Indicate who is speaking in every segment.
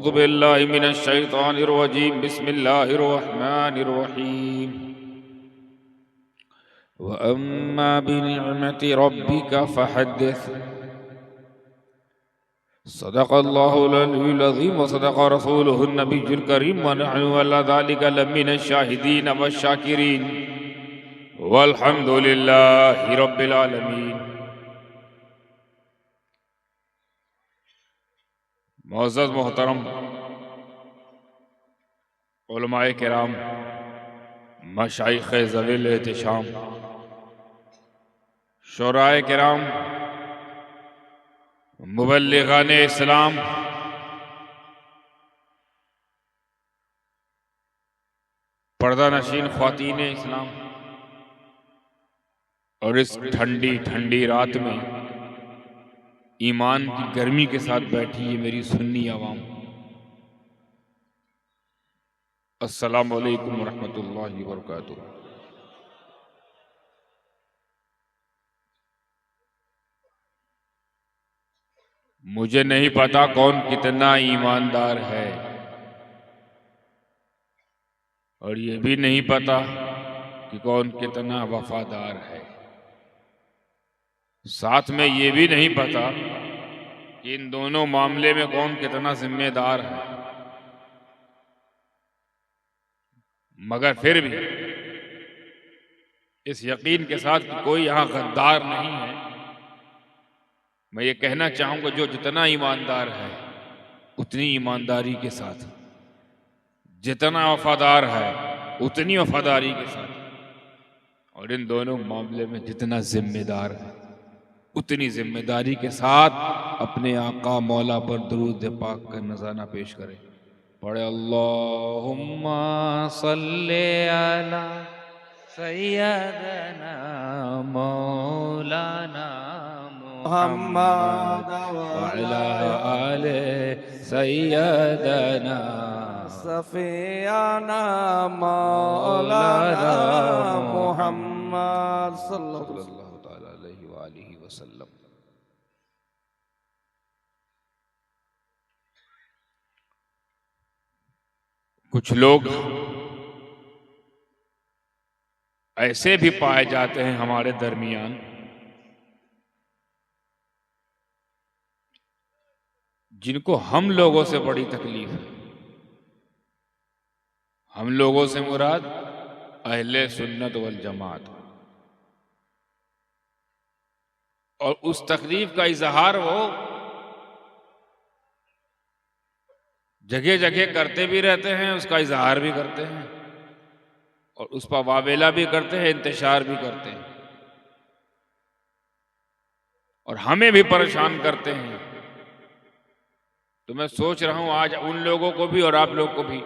Speaker 1: औज़ु बिल्लाहि मिनश शैतानिर रजीम बिस्मिल्लाहिर रहमानिर रहीम व अम्मा बिनिअमति रब्बिका फहद्दिस सदक़ल्लाहुल अलियुल अज़ीम व सदक़ रसूलुहुन नबियुल करीम व नहनु अला ज़ालिका लमिनश शाहिदीन वश शाकिरीन वल्हम्दुलिल्लाहि रब्बिल आलमीन। मुअज़्ज़ज़ मोहतरम उलमाए किराम, मशाइख़ ज़वील एहतिशाम, शुराए किराम, मुबल्लिगाने इस्लाम, पर्दा नशीन ख्वातीने इस्लाम, और इस ठंडी ठंडी रात में ईमान की गर्मी के साथ बैठी है मेरी सुन्नी आवाम, अस्सलामु अलैकुम वरहमतुल्लाहि वबरकातुहू। मुझे नहीं पता कौन कितना ईमानदार है, और ये भी नहीं पता कि कौन कितना वफादार है। साथ में ये भी नहीं पता कि इन दोनों मामले में कौन कितना जिम्मेदार है। मगर फिर भी इस यकीन के साथ कि कोई यहां गद्दार नहीं है, मैं ये कहना चाहूंगा जो जितना ईमानदार है उतनी ईमानदारी के साथ, जितना वफादार है उतनी वफादारी के साथ, और इन दोनों मामले में जितना जिम्मेदार है उतनी जिम्मेदारी के साथ अपने आका मौला पर दुरूद पाक का नज़ाना पेश करें। पढ़े अल्लाहुम्मा सल्ले अला सय्यदना मौलाना मुहम्मद व अला आले सय्यदना
Speaker 2: सफियाना मौलाना मुहम्मद
Speaker 1: सल्लल्लाहु तआला अलैहि व आलिहि वसल्लम। कुछ लोग ऐसे भी पाए जाते हैं हमारे दरमियान जिनको हम लोगों से बड़ी तकलीफ है। हम लोगों से मुराद अहले सुन्नत वल जमात, और उस तकलीफ का इजहार वो जगह जगह करते भी रहते हैं, उसका इजहार भी करते हैं, और उस पर वावेला भी करते हैं, इंतशार भी करते हैं, और हमें भी परेशान करते हैं। तो मैं सोच रहा हूं आज उन लोगों को भी और आप लोग को भी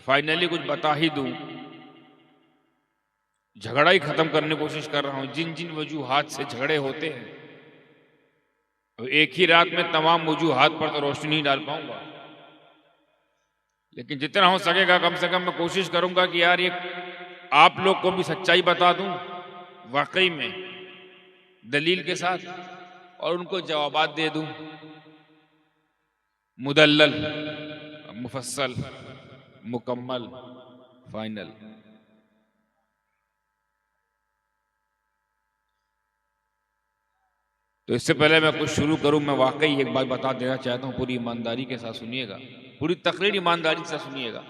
Speaker 1: फाइनली कुछ बता ही दूं। झगड़ा ही खत्म करने की कोशिश कर रहा हूं। जिन जिन वजूहात से झगड़े होते हैं, तो एक ही रात में तमाम वजूहात पर तो रोशनी नहीं डाल पाऊंगा, लेकिन जितना हो सकेगा कम से कम मैं कोशिश करूंगा कि यार ये आप लोग को भी सच्चाई बता दूं वाकई में दलील के साथ, और उनको जवाबात दे दूं मुदल्लल, मुफस्सल, मुकम्मल, फाइनल। तो इससे पहले मैं कुछ शुरू करूं, मैं वाकई एक बात बता देना चाहता हूं, पूरी ईमानदारी के साथ सुनिएगा, पूरी तकरीर ईमानदारी से सुनिएगा।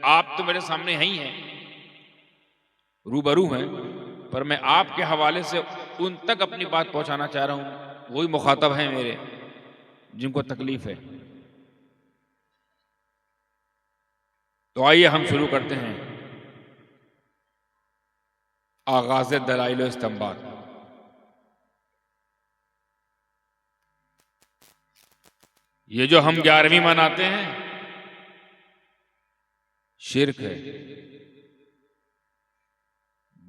Speaker 1: आप तो मेरे सामने ही हैं, रूबरू हैं, पर मैं आपके हवाले से उन तक अपनी बात पहुंचाना चाह रहा हूं, वही मुखातब हैं मेरे जिनको तकलीफ है। तो आइए हम शुरू करते हैं आगाज़ दलाइल इस्तिंबात। ये जो हम 11वीं मनाते हैं शिर्क है,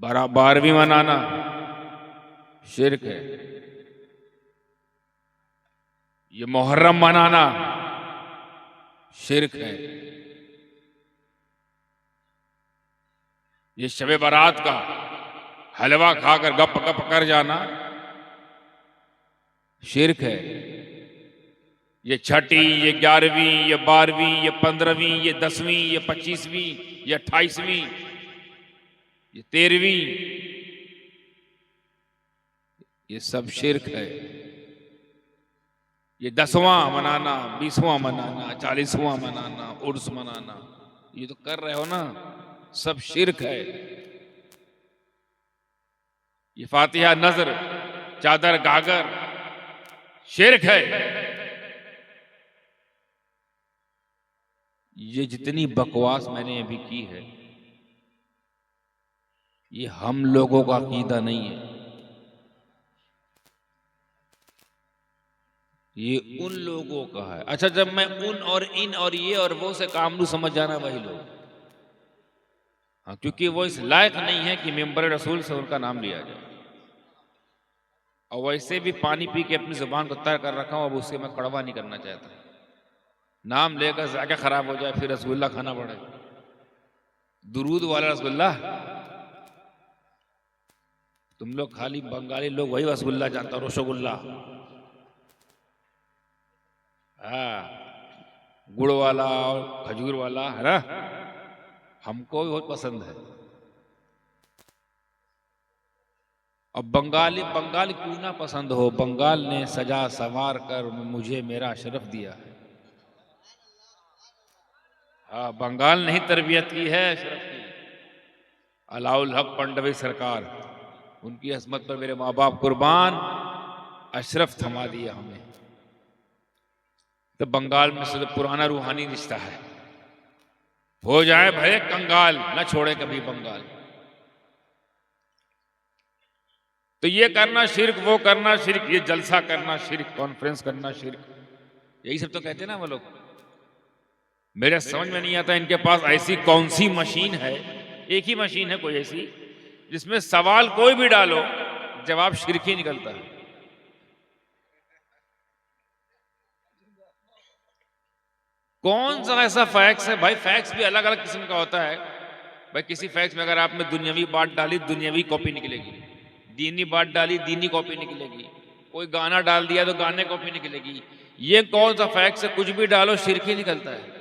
Speaker 1: 12वीं मनाना शिर्क है, ये मुहर्रम मनाना शिर्क है, ये शबे बारात का हलवा खाकर गप गप कर जाना शिर्क है, ये छठी, ये 11वीं, ये 12वीं, ये 15वीं, ये 10वीं, ये 25वीं, ये 28वीं, ये 13वीं, ये सब शिर्क है। ये 10वां मनाना, 20वां मनाना, 40वां मनाना, उर्स मनाना, ये तो कर रहे हो ना, सब शिर्क है। ये फातिहा, नजर, चादर, गागर, शिर्क है। ये जितनी बकवास मैंने अभी की है, ये हम लोगों का अकीदा नहीं है, ये उन लोगों का है। अच्छा, जब मैं उन और इन और ये और वो से काम लूं, समझ जाना वही लोग। हाँ, क्योंकि वो इस लायक नहीं है कि मेंबर रसूल से उनका नाम लिया जाए। और वैसे भी पानी पी के अपनी जुबान को तर कर रखा हूं, अब उससे मैं कड़वा नहीं करना चाहता। नाम लेकर जाके खराब हो जाए, फिर रसगुल्ला खाना पड़े, दुरूद वाला रसगुल्ला। तुम लोग खाली बंगाली लोग वही रसगुल्ला जानता हो, रसगुल्ला। हाँ, गुड़ वाला और खजूर वाला है ना, हमको भी बहुत पसंद है। अब बंगाली क्यों ना पसंद हो, बंगाल ने सजा संवार कर मुझे मेरा शरफ दिया है। हाँ, बंगाल ने ही तरबियत की है शरफ की। अलाउल हक पंडवी सरकार, उनकी असमत पर मेरे माँ बाप कुर्बान, अशरफ थमा दिया हमें। तो बंगाल में से पुराना रूहानी रिश्ता है, हो जाए भले कंगाल, न छोड़े कभी बंगाल। तो ये करना शिर्क, वो करना शिर्क, ये जलसा करना शिर्क, कॉन्फ्रेंस करना शिर्क, यही सब तो कहते हैं ना वो लोग। मेरे समझ में नहीं आता इनके पास ऐसी कौन सी मशीन है, एक ही मशीन है कोई ऐसी, जिसमें सवाल कोई भी डालो जवाब शिर्क ही निकलता है। कौन सा ऐसा फैक्स है भाई? फैक्स भी अलग अलग किस्म का होता है भाई। किसी फैक्स में अगर आपने दुनियावी बात डाली, दुनियावी कॉपी निकलेगी, दीनी बात डाली, दीनी कॉपी निकलेगी, कोई गाना डाल दिया तो गाने कॉपी निकलेगी। ये कौन सा फैक्स है? कुछ भी डालो शिर्क ही निकलता है।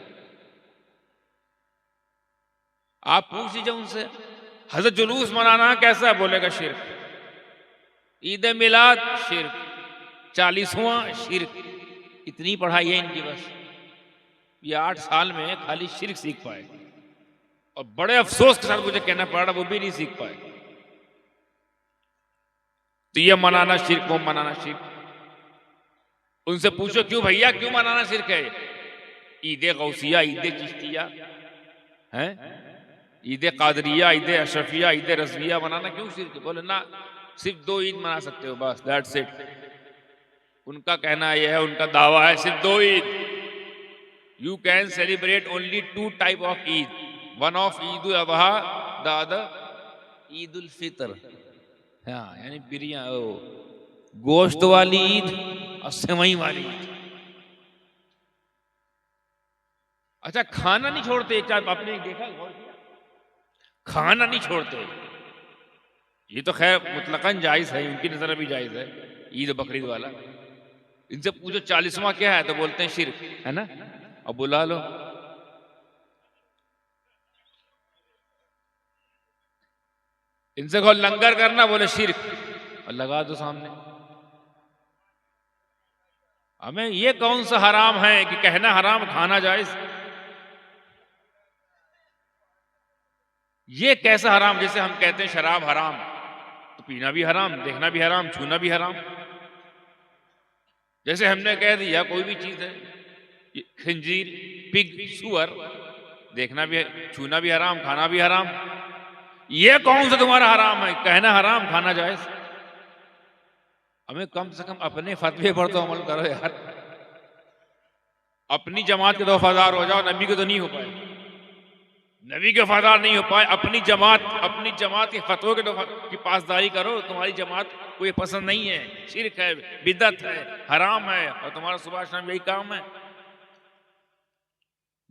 Speaker 1: आप पूछ लीजिए उनसे, हजरत जुलूस मनाना कैसा है? बोलेगा शिर्क। ईद मिलाद शिर्क, 40वां शिर्क। इतनी पढ़ाई है इनकी बस, ये 8 साल में खाली शिर्क सीख पाए, और बड़े अफसोस के साथ मुझे कहना पड़ रहा वो भी नहीं सीख पाए। तो ये मनाना शिर्क, वो मनाना शिर्क। उनसे पूछो क्यों भैया, क्यों मनाना शिर्क है? ईद गौसिया, ईद चिश्तिया है, ईद कादरिया, ईद अशरफिया, ईद रजविया मनाना क्यों शिर्क है? बोले ना, सिर्फ 2 ईद मना सकते हो बस, दैट्स इट। उनका कहना यह है, उनका दावा है सिर्फ 2 Eid. You can celebrate only 2 type of Eid, one of Eid ul Azha, the other Eid ul Fitr. हाँ, यानी बिरयानी, गोश्त वाली ईद और सेवई वाली ईद। अच्छा, खाना नहीं छोड़ते? एक आपने देखा, गौर किया? खाना नहीं छोड़ते। ये तो खैर मुतलकन जायज है, उनकी नजर में भी जायज है, ईद बकरीद वाला। इनसे पूछो 40वां क्या है, तो बोलते हैं शिर्क, है ना। अब बुला लो, इनसे कहो लंगर करना, बोले शिर्क, और लगा दो सामने। हमें ये कौन सा हराम है कि कहना हराम, खाना जायज? ये कैसा हराम? जैसे हम कहते हैं शराब हराम, तो पीना भी हराम, देखना भी हराम, छूना भी हराम। जैसे हमने कह दिया कोई भी चीज है, खंजीर, पिग, सुअर, देखना भी, छूना भी हराम, खाना भी हराम। ये कौन सा तुम्हारा हराम है? कहना हराम, खाना जायज। हमें कम से कम अपने फतवे पर तो अमल करो यार। अपनी जमात के तो वफादार हो जाओ, नबी के तो नहीं हो पाए। नबी के वफादार नहीं हो पाए, अपनी जमात के फतवों के की पासदारी करो। तुम्हारी जमात को ये पसंद नहीं है, शिर्क है, बिदअत है, हराम है, और तुम्हारा सुबह शाम यही काम है।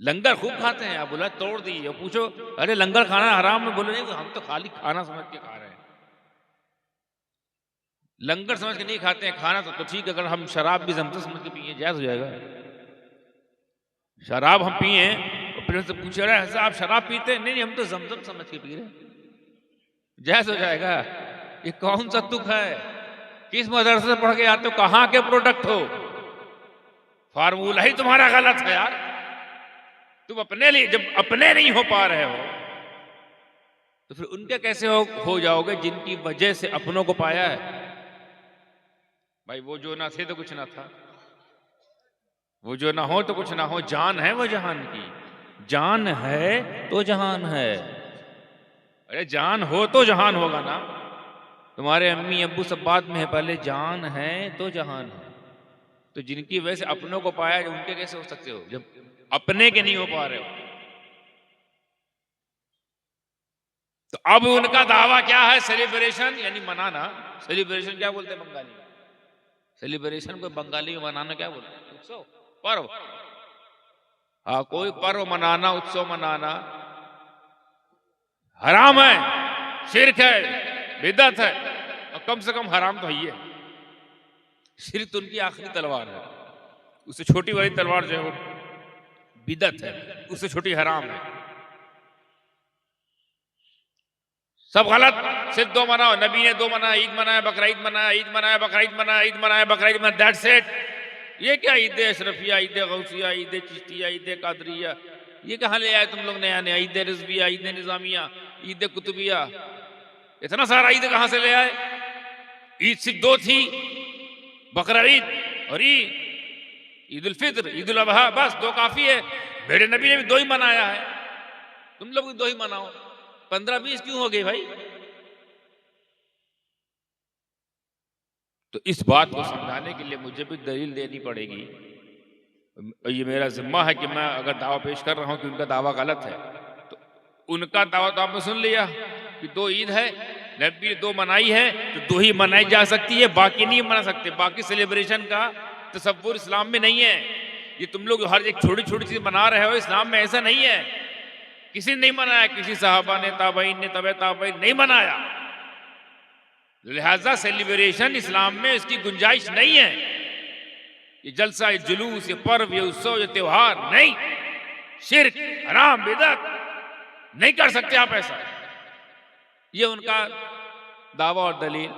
Speaker 1: लंगर खूब खाते हैं, आप बोला तोड़ दिए, और पूछो अरे लंगर खाना हराम है? बोले नहीं, तो हम तो खाली खाना समझ के खा रहे हैं। लंगर समझ के नहीं खाते हैं, खाना तो ठीक है। अगर हम शराब भी जमते समझ के पिए, जायज हो जाएगा। शराब हम पिए और फिर से पूछ रहे हैं आप शराब पीते? नहीं नहीं, हम तो जमजम समझ के पी रहे हैं। जैस हो जाएगा। ये कौन सा तुक है? किस मदरसे से पढ़ के आते हो? कहां के प्रोडक्ट हो? फार्मूला ही तुम्हारा गलत है यार। तुम अपने लिए जब अपने नहीं हो पा रहे हो तो फिर उनके कैसे हो जाओगे जिनकी वजह से अपनों को पाया है? भाई वो जो ना थे तो कुछ ना था, वो जो ना हो तो कुछ ना हो। जान है वो जहान की, जान है तो जहान है। अरे जान हो तो जहान होगा ना। तुम्हारे अम्मी अब्बू सब बात में है, पहले जान है तो जहान है। तो जिनकी वजह से अपनों को पाया, उनके कैसे हो सकते हो जब अपने के नहीं हो पा रहे हो? तो अब उनका दावा क्या है? सेलिब्रेशन यानी मनाना। सेलिब्रेशन क्या बोलते हैं बंगाली में? सेलिब्रेशन को बंगाली में मनाना क्या बोलते हैं? उत्सव, पर्व। हाँ, कोई पर्व मनाना, उत्सव मनाना हराम है, शिर्क है, बिदअत है। और कम से कम हराम तो है। शिर्क तो उनकी आखिरी तलवार है, उससे छोटी वाली तलवार जो है वो बिदअत है, उससे छोटी हराम है। सब गलत। सिर्फ दो मनाओ, नबी ने दो मनाया, ईद मनाया, बकरा ईद मनाया, ईद मनाया, बकरा ईद मनाया, ईद मनाया, बकरा ईद मनाया, दैट्स इट। ये क्या ईद अशरफिया, ईद गौसिया, ईद चिश्तिया, ईद कादरिया, ये कहां ले आए तुम लोग नया नया? ईद रिजविया, ईद निजामिया, ईद कुतुबिया, इतना सारा ईद कहां से ले आए? ईद सिर्फ दो थी, बकरा ईद और ईद उल फित्र, ईद उल अजहा, बस दो काफी है। मेरे नबी ने भी दो ही मनाया है, तुम लोग भी दो ही मनाओ। 15-20 क्यों हो गए भाई? तो इस बात को समझाने के लिए मुझे भी दलील देनी पड़ेगी। ये मेरा जिम्मा है कि मैं अगर दावा पेश कर रहा हूं कि उनका दावा गलत है, तो उनका दावा तो आपने सुन लिया कि दो ईद है, नबी ने दो मनाई है, तो दो ही मनाई जा सकती है, बाकी नहीं मना सकते। बाकी सेलिब्रेशन का तसव्वुर इस्लाम में नहीं है। ये तुम लोग हर एक छोटी छोटी चीज मना रहे हो, इस्लाम में ऐसा नहीं है। किसी ने नहीं मनाया, किसी साहबा ने, ताबईन ने, तबे ताबईन नहीं मनाया। लिहाजा सेलिब्रेशन इस्लाम में इसकी गुंजाइश नहीं है। ये जलसा, ये जुलूस, ये पर्व, ये उत्सव, ये त्योहार नहीं। शिर्क, हराम, बिदअत, नहीं कर सकते आप ऐसा। ये उनका दावा और दलील।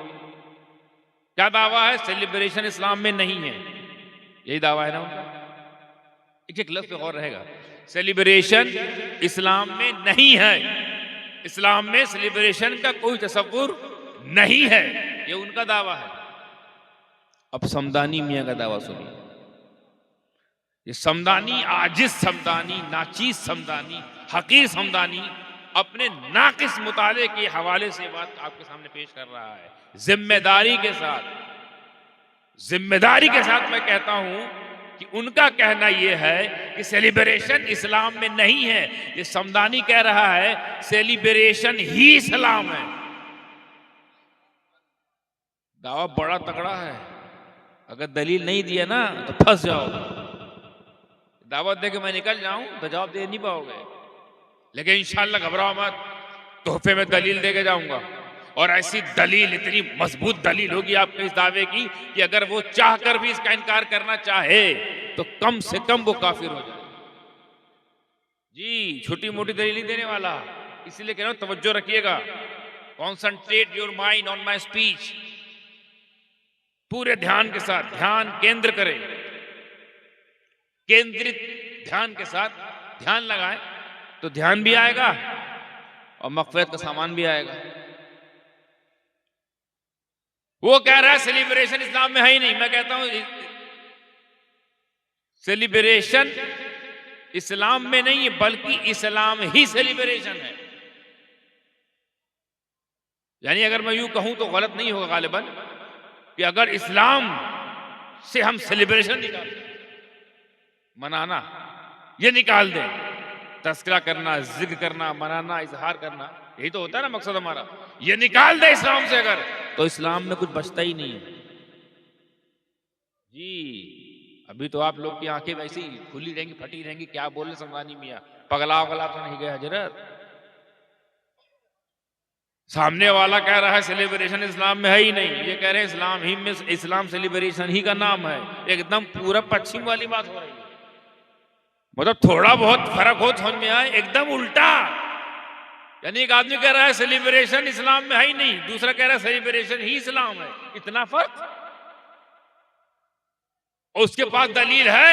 Speaker 1: क्या दावा है? सेलिब्रेशन इस्लाम में नहीं है, यही दावा है ना उनका। एक एक लफ्ज़ पे गौर रहेगा। सेलिब्रेशन इस्लाम में नहीं है, इस्लाम में सेलिब्रेशन का कोई तसव्वुर नहीं है, ये उनका दावा है। अब समदानी मियां का दावा सुनिए। ये समदानी, आजिज समदानी, नाचीज समदानी, हकीर समदानी अपने नाकिस मुताले के हवाले से बात आपके सामने पेश कर रहा है। जिम्मेदारी के साथ, जिम्मेदारी के साथ मैं कहता हूं कि उनका कहना यह है कि सेलिब्रेशन इस्लाम में नहीं है। ये समदानी कह रहा है सेलिब्रेशन ही इस्लाम है। दावा बड़ा तगड़ा है, अगर दलील नहीं दिया ना तो फंस जाओगे। दावत दे के मैं निकल जाऊं तो जवाब दे नहीं पाओगे, लेकिन इंशाल्लाह घबराओ मत, तोहफे में दलील दे के जाऊंगा। और ऐसी दलील, इतनी मजबूत दलील होगी आपके इस दावे की कि अगर वो चाहकर भी इसका इनकार करना चाहे तो कम से कम वो काफिर हो जाए। जी, छोटी मोटी दलील नहीं देने वाला, इसलिए कह रहा हूं तवज्जो रखिएगा। Concentrate your mind on my speech. पूरे ध्यान के साथ ध्यान केंद्र करें, केंद्रित ध्यान के साथ ध्यान लगाएं तो ध्यान भी आएगा और मग़फ़िरत का सामान भी आएगा। वो कह रहा है सेलिब्रेशन इस्लाम में है ही नहीं। मैं कहता हूं सेलिब्रेशन इस्लाम में नहीं है, बल्कि इस्लाम ही सेलिब्रेशन है। यानी अगर मैं यूं कहूं तो गलत नहीं होगा गालिबन कि अगर इस्लाम से हम सेलिब्रेशन निकाल दें, मनाना ये निकाल दें, तस्करा करना, जिक्र करना, मनाना, इजहार करना, यही तो होता है ना मकसद हमारा, ये निकाल दे इस्लाम से अगर, तो इस्लाम में कुछ बचता ही नहीं है। जी, अभी तो आप लोग की आंखें वैसी खुली रहेंगी, फटी रहेंगी, क्या बोले समझानी मियां, पगला वगला तो नहीं गए हजरत। सामने वाला कह रहा है सेलिब्रेशन इस्लाम में है ही नहीं, ये कह रहे हैं इस्लाम ही में, इस्लाम सेलिब्रेशन ही का नाम है। एकदम पूरा पश्चिम वाली बात हो रही है। मतलब थोड़ा बहुत फर्क हो समझ में आए, एकदम उल्टा। यानी एक आदमी कह रहा है सेलिब्रेशन इस्लाम में है ही नहीं, दूसरा कह रहा है सेलिब्रेशन ही इस्लाम है। इतना फर्क। और उसके पास दलील है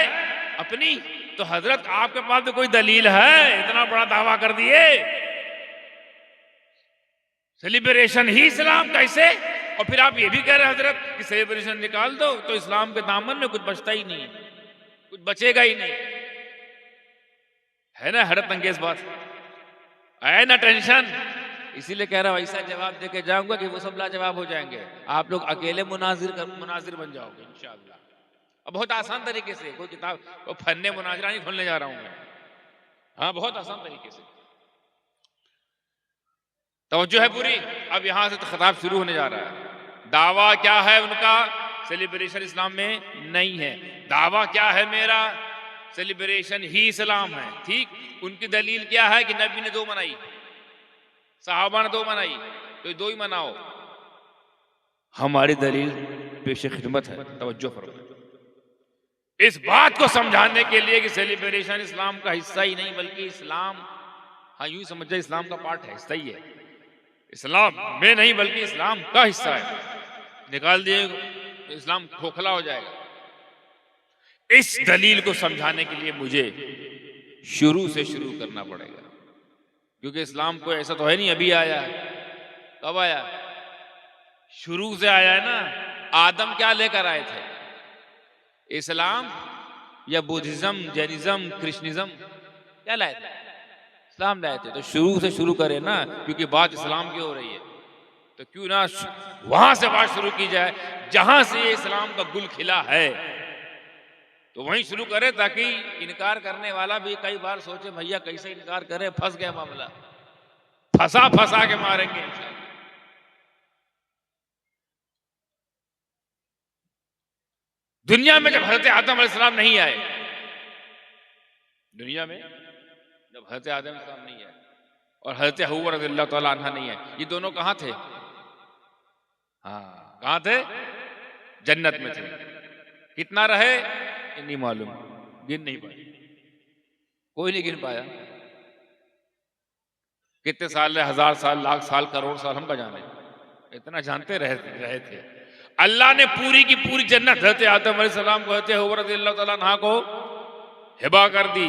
Speaker 1: अपनी, तो हजरत आपके पास तो कोई दलील है? इतना बड़ा दावा कर दिए सेलिब्रेशन ही इस्लाम, कैसे? और फिर आप ये भी कह रहे हैं हजरत कि सेलिब्रेशन निकाल दो तो इस्लाम के दामन में कुछ बचता ही नहीं, कुछ बचेगा ही नहीं। है ना हैरत अंगेज बात, है ना टेंशन। इसीलिए कह रहा हूं ऐसा जवाब देके जाऊंगा कि वो सब लाजवाब हो जाएंगे, आप लोग अकेले मुनाजिर बन जाओगे इंशाअल्लाह। अब बहुत आसान तरीके से, कोई किताब वो फन्ने मुनाजरा नहीं खोलने जा रहा हूं मैं। हाँ, बहुत आसान तरीके से। तवज्जो है पूरी। अब यहां से तो खिताब शुरू होने जा रहा है। दावा क्या है उनका? सेलिब्रेशन इस्लाम में नहीं है। दावा क्या है मेरा? सेलिब्रेशन ही इस्लाम है। ठीक, उनकी दलील क्या है कि नबी ने 2 मनाई, सहाबा ने 2 मनाई, तो 2 ही मनाओ। हमारी दलील पेश खिदमत है, तवज्जो फरमाइए। इस बात को समझाने के लिए कि सेलिब्रेशन इस्लाम का हिस्सा ही नहीं बल्कि इस्लाम, हाँ यूं समझ जाए इस्लाम का पार्ट है, हिस्सा ही है। इस्लाम में नहीं बल्कि इस्लाम का हिस्सा है। निकाल दिए तो इस्लाम खोखला हो जाएगा। इस दलील को समझाने के लिए मुझे शुरू से शुरू करना पड़ेगा, क्योंकि इस्लाम को ऐसा तो है नहीं अभी आया है। कब आया? शुरू से आया है ना। आदम क्या लेकर आए थे? इस्लाम या बुद्धिज्म, जैनिज्म, कृष्णिज्म? क्या लाए थे? इस्लाम लाए थे। तो शुरू से शुरू करें ना, क्योंकि बात इस्लाम की हो रही है, तो क्यों ना वहां से बात शुरू की जाए जहां से ये इस्लाम का गुल खिला है, तो वहीं शुरू करें, ताकि इनकार करने वाला भी कई बार सोचे भैया कैसे इनकार करे, फंस गया मामला, फंसा फंसा के मारेंगे इंशाअल्लाह। दुनिया में जब हजरत आदम अलैहिस्सलाम नहीं आए, दुनिया में जब हजरत आदम अलैहिस्सलाम नहीं आए और हजरत हव्वा रज़ियल्लाहु ताला अन्हा नहीं आए, ये दोनों कहां थे? हाँ, कहां थे? जन्नत में थे। कितना रहे ये नहीं मालूम, गिन नहीं पाए, कोई नहीं गिन पाया। कितने साल रहे? 1000 साल, लाख साल, करोड़ साल, हम का जाने। इतना जानते रहे थे। अल्लाह ने पूरी की पूरी जन्नत हजरत आदम अलैहिस्सलाम को, हजरत हव्वा रज़ियल्लाहु ताला अन्हा को हिबा कर दी।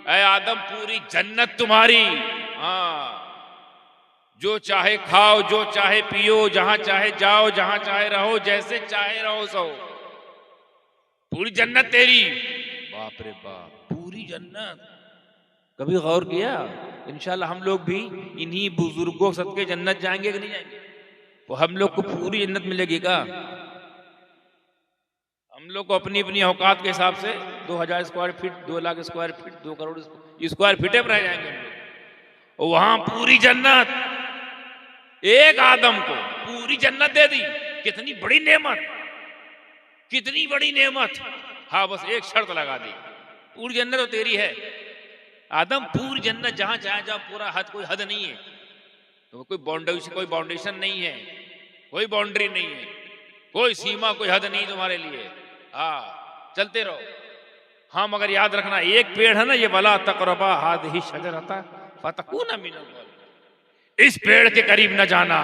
Speaker 1: ऐ आदम, पूरी जन्नत तुम्हारी। हाँ, जो चाहे खाओ, जो चाहे पियो, जहां चाहे जाओ, जहां चाहे रहो, जैसे चाहे रहो सो, पूरी जन्नत तेरी। बाप रे बाप, पूरी जन्नत। कभी गौर किया? इंशाल्लाह हम लोग भी इन्हीं बुजुर्गों सदके जन्नत जाएंगे कि नहीं जाएंगे? तो हम लोग को पूरी जन्नत मिलेगी का? हम लोग को अपनी अपनी औकात के हिसाब से 2000 square feet, 2 lakh square feet, 2 crore square feet में रह जाएंगे हम लोग। और वहां पूरी जन्नत, एक आदम को पूरी जन्नत दे दी। कितनी बड़ी नेमत, कितनी बड़ी नेमत। हाँ, बस एक शर्त लगा दी, पूरी जन्नत तो तेरी है आदम, पूरी जन्नत जहां चाहे जाओ, पूरा हद, कोई हद नहीं है, तो कोई बाउंडेशन नहीं है, कोई बाउंड्री नहीं है, कोई सीमा, कोई हद नहीं तुम्हारे लिए। हाँ, चलते रहो। हाँ, मगर याद रखना, एक पेड़ है ना ये, वला तक़रबा हाज़िही शजरता फतकूना मिनल ज़ालिमीन। इस पेड़ के करीब न जाना,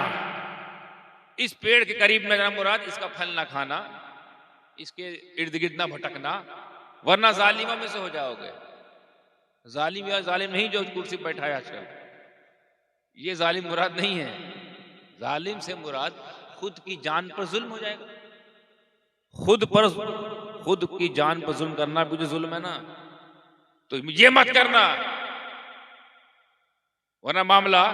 Speaker 1: इस पेड़ के करीब न जाना, मुराद इसका फल ना खाना, इसके इर्द गिर्द ना भटकना, वरना जालिमों में से हो जाओगे। जालिम या जालिम नहीं जो कुर्सी पर बैठा है आजकल, ये जालिम मुराद नहीं है। जालिम से मुराद खुद की जान पर जुल्म हो जाएगा। खुद की जान पर जुल्म करना भी तो जुल्म है ना, तो ये मत करना, वरना मामला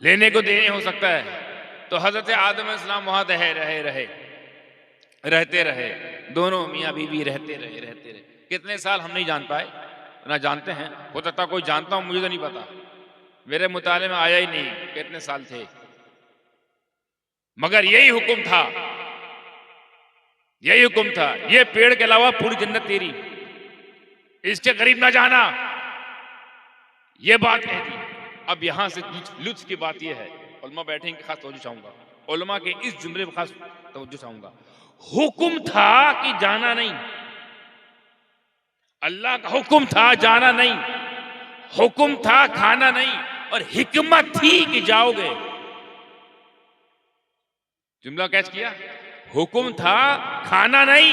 Speaker 1: लेने को देने हो सकता है। तो हजरत आदम अलैहिस्सलाम वहां रहते रहे, दोनों मियाँ बीवी रहते रहे। कितने साल हम नहीं जान पाए, ना जानते हैं, हो सकता कोई जानता हूं, मुझे तो नहीं पता, मेरे मुताले में आया ही नहीं कितने साल थे। मगर यही हुक्म था, यही हुक्म था, ये पेड़ के अलावा पूरी जन्नत तेरी, इसके करीब ना जाना, ये बात कह दी। अब यहां से लुत्फ की बात यह है, उलमा बैठेंगे, खास तवज्जो चाहूंगा, उलमा के इस जुमले पर खास तवज्जो चाहूंगा। हुक्म था कि जाना नहीं। अल्लाह का हुक्म था जाना नहीं, हुक्म था खाना नहीं, और हिकमत थी कि जाओगे। जुमला कैच किया? हुक्म था खाना नहीं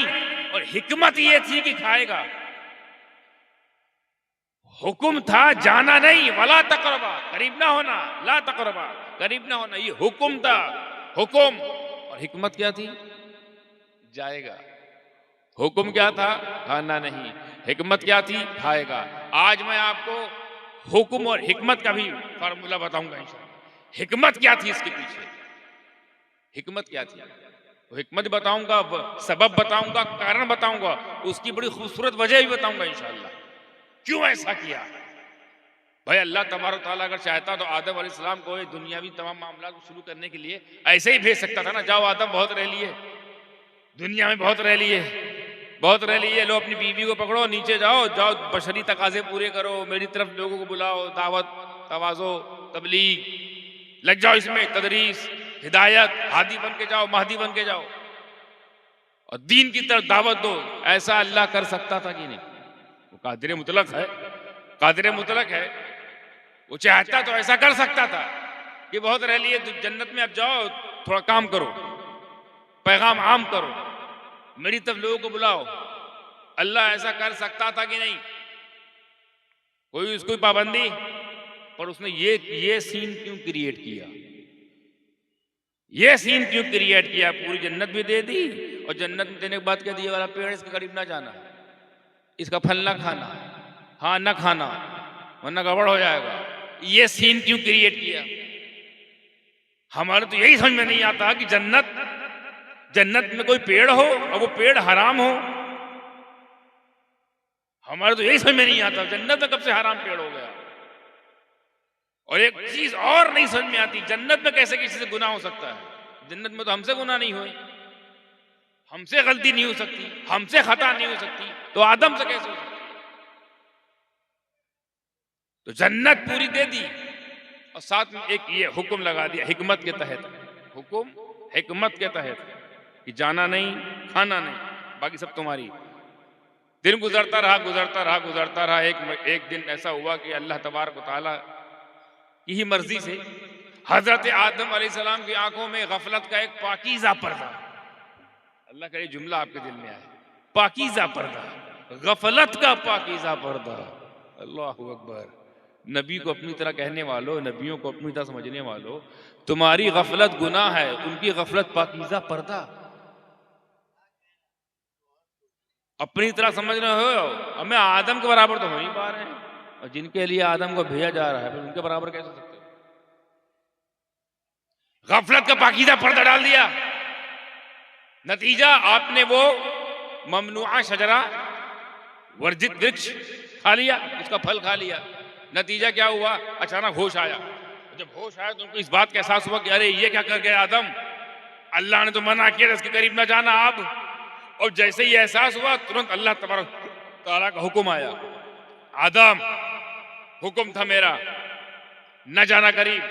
Speaker 1: और हिकमत ये थी कि खाएगा। हुक्म था जाना नहीं, वला तकरबा, करीब ना होना, ला तकरबा, करीब ना होना, ये हुक्म था। हुक्म और हिकमत क्या थी? जाएगा। हुक्म क्या था? खाना नहीं। हिकमत क्या थी? खाएगा। आज मैं आपको हुक्म और हिकमत का भी फार्मूला बताऊंगा इंशाअल्लाह। हिकमत क्या थी इसके पीछे? हिकमत क्या थी? तो हिकमत बताऊंगा, सबब बताऊंगा, कारण बताऊंगा, उसकी बड़ी खूबसूरत वजह भी बताऊंगा इंशाअल्लाह, क्यों ऐसा किया। भाई अल्लाह तबारक तआला अगर चाहता तो आदम अलैहिस्सलाम को ये दुनियावी तमाम मामला को शुरू करने के लिए ऐसे ही भेज सकता था ना, जाओ आदम बहुत रह लिए, दुनिया में बहुत रह लिए, बहुत रह लिए, लो अपनी बीवी को पकड़ो, नीचे जाओ, जाओ बशरी तकाजे पूरे करो, मेरी तरफ लोगों को बुलाओ, दावत, तवाज़ो, तबलीग, लग जाओ इसमें, तदरीस, हिदायत, हादी बन के जाओ, महदी बन के जाओ और दीन की तरफ दावत दो। ऐसा अल्लाह कर सकता था कि नहीं? वो कादिर मुतलक है, कादिर मुतलक है। वो चाहता तो ऐसा कर सकता था कि बहुत रह लिए, जन्नत में अब जाओ, थोड़ा काम करो, पैगाम आम करो, मेरी तरफ लोगों को बुलाओ। अल्लाह ऐसा कर सकता था कि नहीं? कोई उसको पाबंदी? पर उसने ये सीन क्यों क्रिएट किया? ये सीन क्यों क्रिएट किया? पूरी जन्नत भी दे दी और जन्नत में देने के बाद क्या दिया? वाला पेड़ इसके करीब ना जाना, इसका फल ना खाना, हाँ ना खाना, वरना गड़बड़ हो जाएगा। ये सीन क्यों क्रिएट किया? हमारे तो यही समझ में नहीं आता कि जन्नत में कोई पेड़ हो और वो पेड़ हराम हो। हमारे तो यही समझ में नहीं आता, जन्नत में कब से हराम पेड़ हो गया। और एक चीज और नहीं समझ में आती, जन्नत में कैसे किसी से गुनाह हो सकता है? जन्नत में तो हमसे गुनाह नहीं हुए, हमसे गलती नहीं हो सकती, हमसे खता नहीं हो सकती, तो आदम से कैसे हो सकती? तो जन्नत पूरी दे दी और साथ में एक ये हुक्म लगा दिया हिकमत के तहत, हुक्म हिकमत के तहत कि जाना नहीं, खाना नहीं, बाकी सब तुम्हारी। दिन गुजरता रहा, गुजरता रहा, गुजरता रहा। एक दिन ऐसा हुआ कि अल्लाह तबारक व तआला की ही मर्जी से हजरत आदम अलैहिस्सलाम की आंखों में गफलत का एक पाकीज़ा पर्दा, अल्लाह का ये जुमला आपके दिल में आए, पाकीज़ा पर्दा, गफलत का पाकीज़ा पर्दा। अल्लाहु अकबर। नबी को अपनी तरह कहने वालों, नबियों को अपनी तरह समझने वालों, तुम्हारी गफलत गुनाह है, उनकी गफलत पाकीज़ा पर्दा। अपनी तरह समझ रहे हो, हमें आदम के बराबर तो हो नहीं पा रहे हैं, और जिनके लिए आदम को भेजा जा रहा है फिर उनके बराबर कैसे हो सकते हो? गफलत का पाकीज़ा पर्दा डाल दिया। नतीजा आपने वो ममनुआ शजरा, वर्जित वृक्ष खा लिया, उसका फल खा लिया। नतीजा क्या हुआ? अचानक होश आया। जब होश आया तो उनको इस बात का एहसास हुआ कि अरे ये क्या कर गया आदम, अल्लाह ने तो मना किया इसके करीब ना जाना अब। और जैसे ही एहसास हुआ तुरंत अल्लाह तबारक तआला का हुक्म आया, आदम हुक्म था मेरा न जाना करीब,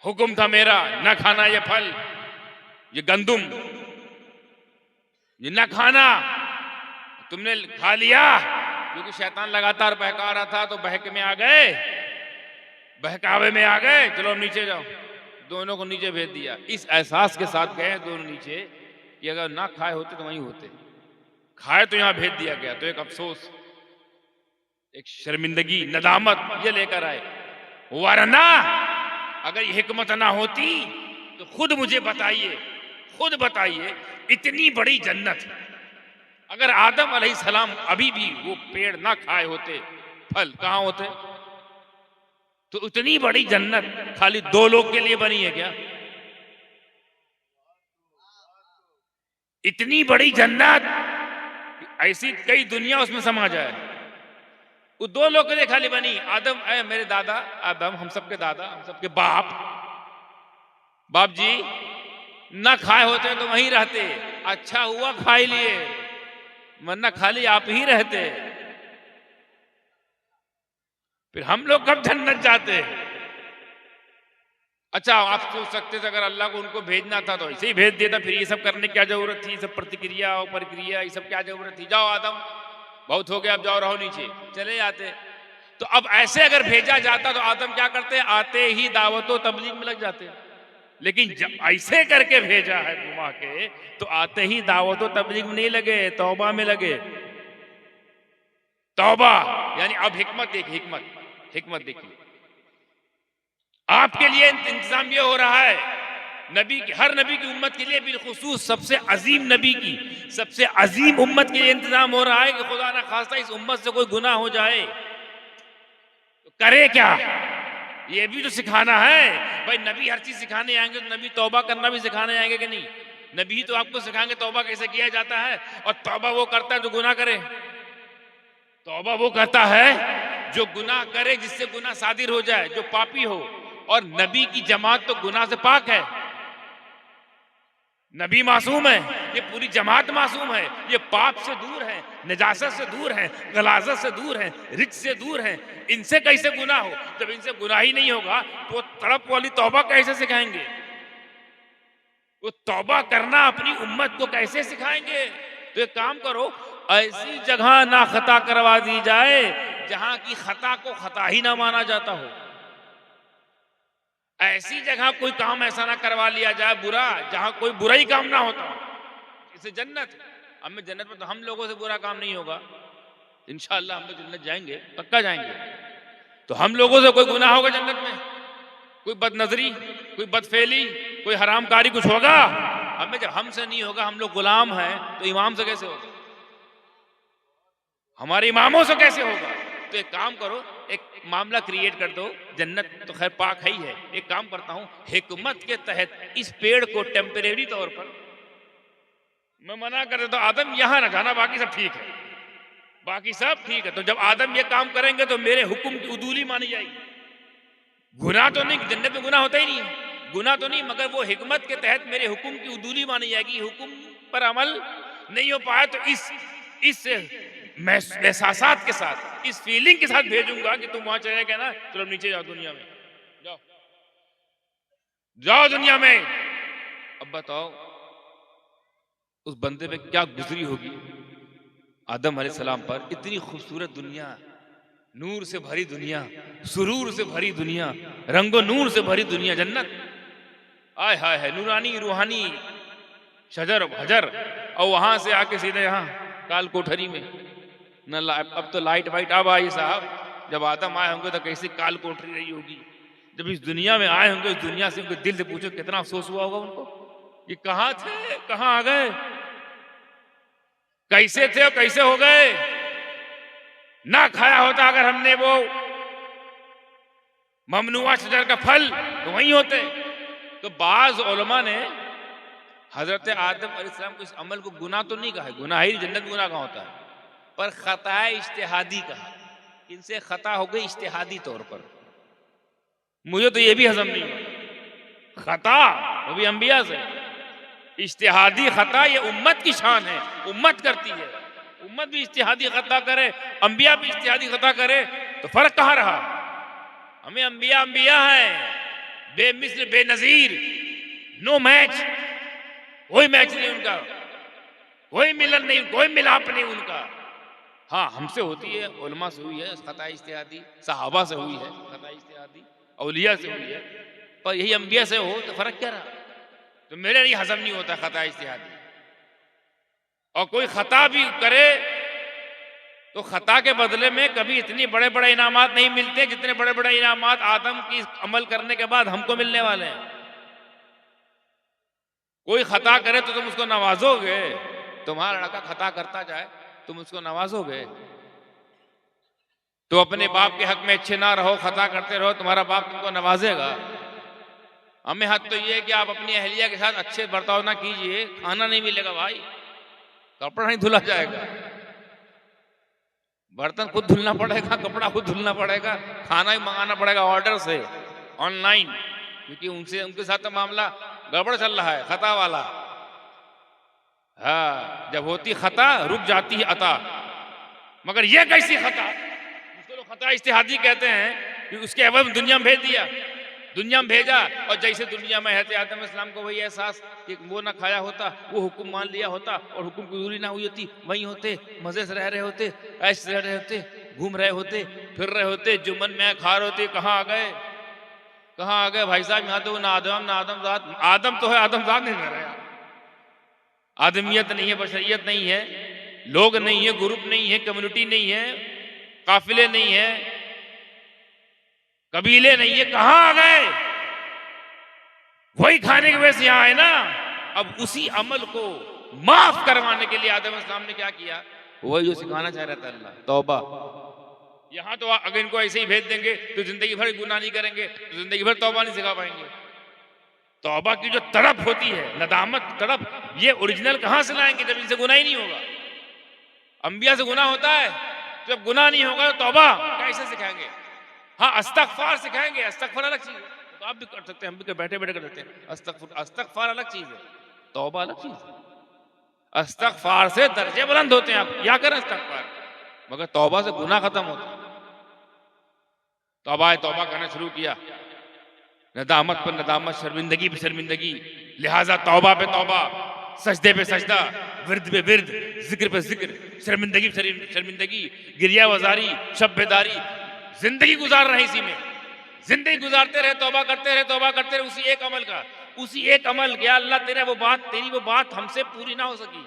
Speaker 1: हुक्म था मेरा न खाना ये फल, ये गंदुम, ये न खाना, तुमने खा लिया। क्योंकि शैतान लगातार बहका रहा था तो बहक में आ गए, बहकावे में आ गए, चलो नीचे जाओ। दोनों को नीचे भेज दिया। इस एहसास के साथ गए दोनों नीचे कि अगर ना खाए होते तो वहीं होते, खाए तो यहां भेज दिया गया। तो एक अफसोस, एक शर्मिंदगी, नदामत ये लेकर आए, वरना अगर ये हिकमत ना होती तो खुद मुझे बताइए, खुद बताइए, इतनी बड़ी जन्नत, अगर आदम अलैहिस्सलाम अभी भी वो पेड़ ना खाए होते, फल कहां होते? तो इतनी बड़ी जन्नत खाली दो लोग के लिए बनी है क्या? इतनी बड़ी जन्नत, ऐसी कई दुनिया उसमें समा जाए, वो दो लोग के लिए खाली बनी। आदम, मेरे दादा आदम, हम सबके दादा, हम सबके बाप, बाप जी ना खाए होते तो वहीं रहते, अच्छा हुआ खा ही लिए, वरना खाली आप ही रहते। फिर हम लोग कब जन्नत जाते? अच्छा आप सोच सकते थे अगर अल्लाह को उनको भेजना था तो ऐसे ही भेज देता, फिर ये सब करने की क्या जरूरत थी, सब प्रतिक्रिया और प्रक्रिया, ये सब क्या जरूरत थी? जाओ आदम बहुत हो गया, अब जाओ रहो नीचे, चले जाते। तो अब ऐसे अगर भेजा जाता तो आदम क्या करते, आते ही दावतों तबलीग में लग जाते। लेकिन जब ऐसे करके भेजा है घुमा के, तो आते ही दावतों तबलीग में नहीं लगे, तौबा में लगे। तौबा यानी अब हिकमत देखिए, हिकमत देखिए। आपके लिए इंतजाम ये हो रहा है, नबी की, हर नबी की उम्मत के लिए बिलखुसूस सबसे अजीम नबी की, सबसे अजीम उम्मत के लिए इंतजाम हो रहा है कि खुदा ना खास्ता इस उम्मत से कोई गुनाह हो जाए तो करे क्या, ये भी तो सिखाना है भाई। नबी हर चीज सिखाने आएंगे तो नबी तौबा करना भी सिखाने आएंगे कि नहीं? नबी तो आपको सिखाएंगे तौबा कैसे किया जाता है, और तौबा वो करता है जो गुनाह करे। तौबा वो करता है जो गुनाह करे, जिससे गुनाह सादिर हो जाए, जो पापी हो। और नबी की जमात तो गुनाह से पाक है, नबी मासूम है, ये पूरी जमात मासूम है, ये पाप से दूर है, नजासत से दूर है, गलाजत से दूर है, रिच से दूर है। इनसे कैसे गुनाह हो? जब इनसे गुनाह ही नहीं होगा तो वो तड़प वाली तौबा कैसे सिखाएंगे? वो तौबा करना अपनी उम्मत को कैसे सिखाएंगे? तो एक काम करो, ऐसी जगह ना खता करवा दी जाए जहां की खता को खता ही ना माना जाता हो। ऐसी जगह कोई काम ऐसा ना करवा लिया जाए बुरा, जहां कोई बुरा ही काम ना होता। इसे जन्नत, हमें जन्नत में तो हम लोगों से बुरा काम नहीं होगा, इंशाअल्लाह हम लोग जन्नत जाएंगे, पक्का जाएंगे। तो हम लोगों से कोई गुनाह होगा जन्नत में? कोई बदनजरी, कोई बदफेली, कोई हरामकारी कुछ होगा? हमें जब हमसे नहीं होगा, हम लोग गुलाम हैं, तो इमाम से कैसे होगा? हमारे इमामों से कैसे होगा? तो एक काम करो, एक मामला क्रिएट कर दो। जन्नत तो खैर पाक है ही है, एक काम करता हूं, हिकमत के तहत इस पेड़ को टेम्परेरी तौर पर मैं मना कर देता हूं, आदम यहां ना जाना, बाकी सब ठीक है, बाकी सब ठीक है। तो जब आदम ये काम करेंगे तो मेरे हुक्म की उदूली मानी जाएगी। गुनाह तो नहीं, जन्नत में गुनाह होता ही नहीं है, गुनाह तो नहीं, मगर वो हिकमत के तहत मेरे हुक्म की उदूली मानी जाएगी। हुक्म पर अमल नहीं हो पाया तो इस एहसासात के साथ, इस फीलिंग के साथ भेजूंगा कि तुम वहां चले गए ना, चलो नीचे जाओ, दुनिया में जाओ, जाओ दुनिया में। अब बताओ उस बंदे पे क्या गुजरी होगी आदम अलैहिस्सलाम पर। इतनी खूबसूरत दुनिया, नूर से भरी दुनिया, सुरूर से भरी दुनिया, रंगो नूर से भरी दुनिया, जन्नत। आय हाय है, नूरानी रूहानी शजर हजर, और वहां से आके सीधे यहाँ काल कोठरी में न। अब तो लाइट वाइट अब आई साहब, जब आदम आए होंगे तो कैसी काल कोठरी रही होगी। जब इस दुनिया में आए होंगे, इस दुनिया से उनके दिल से पूछो कितना अफसोस हुआ होगा उनको कि कहां थे, कहां आ गए, कैसे थे और कैसे हो गए। ना खाया होता अगर हमने वो ममनुआ शजर का फल तो वहीं होते। तो बाज उलमा ने हजरत आदम अलैहिस्सलाम को इस अमल को गुनाह तो नहीं कहा है, गुनाह ही जन्नत गुनाह कहाँ होता है, पर खता इज्तिहादी कहा। इनसे खता हो गई इज्तिहादी तौर पर। मुझे तो ये भी हजम नहीं हुआ, खता वो भी अंबिया से, इज्तिहादी खता ये उम्मत की शान है, उम्मत करती है। उम्मत भी इज्तिहादी खता करे, अंबिया भी इज्तिहादी खता करे, तो फर्क कहाँ रहा? हमें अंबिया अंबिया है, बेमिस्ल बेनजीर, नो मैच, कोई मैच नहीं उनका, कोई मिलन नहीं, कोई मिलाप नहीं उनका। हाँ हमसे होती है, उलमा से हुई है खता इज्तिहादी, सहाबा से हुई है खता इज्तिहादी, औलिया से हुई है, पर यही अंबिया से हो तो फर्क क्या रहा? तो मेरे लिए हजम नहीं होता खता इज्तिहादी। और कोई खता भी करे तो खता के बदले में कभी इतनी बड़े बड़े इनामात नहीं मिलते जितने बड़े बड़े इनामात आदम की अमल करने के बाद हमको मिलने वाले हैं। कोई खता करे तो तुम उसको नवाजोगे, तुम्हारा लड़का खता करता जाए तुम उसको नवाजोगे। तो अपने बाप के हक में अच्छे ना रहो, खता करते रहो, तुम्हारा बाप तुमको नवाजेगा। हमें हक तो ये है कि आप अपनी अहलिया के साथ अच्छे बर्ताव ना कीजिए, खाना नहीं मिलेगा भाई, कपड़ा नहीं धुला जाएगा, बर्तन खुद धुलना पड़ेगा, कपड़ा खुद धुलना पड़ेगा, खाना भी मंगाना पड़ेगा ऑर्डर से, ऑनलाइन, क्योंकि उनके साथ तो मामला गड़बड़ चल रहा है, खता वाला। हाँ जब होती खता रुक जाती है अता। मगर ये कैसी खता, जिसको लोग खता इज्तिहादी कहते हैं कि उसके एवज दुनिया में भेज दिया, दुनिया में भेजा, और जैसे दुनिया में हज़रत आदम अलैहिस्सलाम को वही एहसास कि वो ना खाया होता, वो हुक्म मान लिया होता और हुक्म की दूरी ना हुई होती, वहीं होते, मजे से रह रहे होते, ऐश से रह रहे होते, घूम रहे होते, फिर रहे होते, जो मन में खा रहे होते। कहाँ आ गए, कहाँ आ गए भाई साहब? यहाँ तो ना आदम ना आदमजाद, आदम तो है, आदमजाद नहीं रह रहे। आदमियत नहीं है, बशरियत नहीं है, लोग नहीं है, ग्रुप नहीं है, कम्युनिटी नहीं है, काफिले नहीं है, कबीले नहीं है। कहाँ आ गए? वही खाने की वजह से यहाँ है ना। अब उसी अमल को माफ करवाने के लिए आदम अलैहिस्सलाम ने क्या किया, वही जो सिखाना चाह रहा था अल्लाह, तौबा। यहाँ तो अगर इनको ऐसे ही भेज देंगे तो जिंदगी भर गुनाह नहीं करेंगे, तो जिंदगी भर तौबा नहीं सिखा पाएंगे। तौबा की जो तड़प होती है, नदामत तड़प, ये ओरिजिनल कहां से लाएंगे जब इनसे गुनाह ही नहीं होगा? अंबिया से गुनाह होता है, जब गुनाह नहीं होगा तो तौबा कैसे सिखाएंगे? हाँ, अस्तगफार सिखाएंगे, अस्तगफार अलग चीज है, तो आप भी कर सकते हैं, हम भी बैठे बैठे कर सकते हैं। अस्तगफार अलग चीज है, तौबा अलग चीज है। अस्तगफार से दर्जे बुलंद होते हैं, आप क्या करें अस्तगफार, मगर तौबा से गुनाह खत्म होता है। तौबा करना शुरू किया, नदामत पर नदामत, शर्मिंदगी पे शर्मिंदगी, लिहाजा तौबा पे तौबा, सजदे पे सजदा, विर्द पे विर्द, जिक्र पे जिक्र, शर्मिंदगी पे शर्मिंदगी, गिरिया वजारी, शब्बेदारी, जिंदगी गुजार रहे इसी में। जिंदगी गुजारते रहे, तौबा करते रहे, तौबा करते रहे, उसी एक अमल का, उसी एक अमल। या अल्लाह तेरी वो बात हमसे पूरी ना हो सकी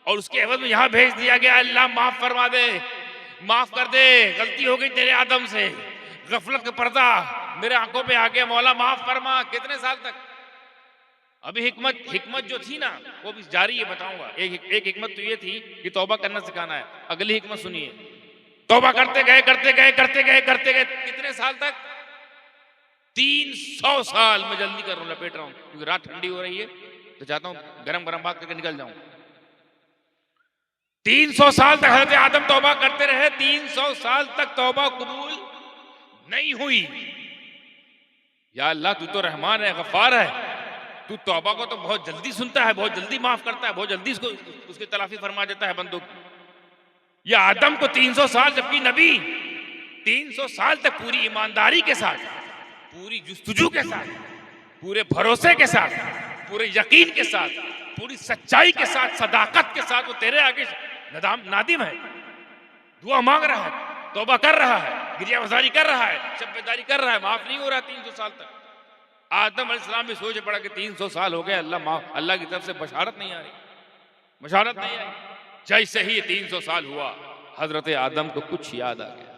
Speaker 1: और उसके एवज में यहाँ भेज दिया गया, अल्लाह माफ फरमा दे, माफ कर दे, गलती हो गई तेरे आदम से, गफलत का पर्दा मेरे आंखों पे आ गया, मौला माफ फरमा। कितने साल तक? अभी हिकमत जो थी ना वो भी जारी है, बताऊंगा। एक हिकमत तो ये थी कि तौबा करना सिखाना है। अगली हिकमत सुनिए, तौबा करते गए करते गए करते गए करते गए, कितने साल तक? 300 साल। मैं जल्दी कर रहा हूँ, लपेट रहा हूँ क्योंकि रात ठंडी हो रही है, तो चाहता हूँ गरम गरम बात करके निकल जाऊं। 300 साल तक हजरत आदम तौबा करते रहे, 300 साल तक तौबा कबूल नहीं हुई। या अल्लाह, तू तो रहमान है, गफ्फार है, तू तौबा को तो बहुत जल्दी सुनता है, बहुत जल्दी माफ करता है, बहुत जल्दी उसकी तलाफी फरमा देता है बंदों की। या आदम को 300 साल, जबकि नबी 300 साल तक पूरी ईमानदारी के साथ, पूरी जुस्तजू के साथ, पूरे भरोसे के साथ, पूरे यकीन के साथ, पूरी सच्चाई के साथ, सदाकत के साथ वो तेरे आगे नादिम है, दुआ मांग रहा है, तौबा कर रहा है, गिरिया वजारी कर रहा है, शब्बेदारी कर रहा है, माफ नहीं हो रहा 300 साल तक। आदम अलैहिस्सलाम भी सोच पड़ा कि 300 साल हो गए, अल्लाह की तरफ से बशारत नहीं आ रही, बशारत नहीं आई। जैसे ही 300 साल हुआ, हजरत आदम को कुछ याद आ गया।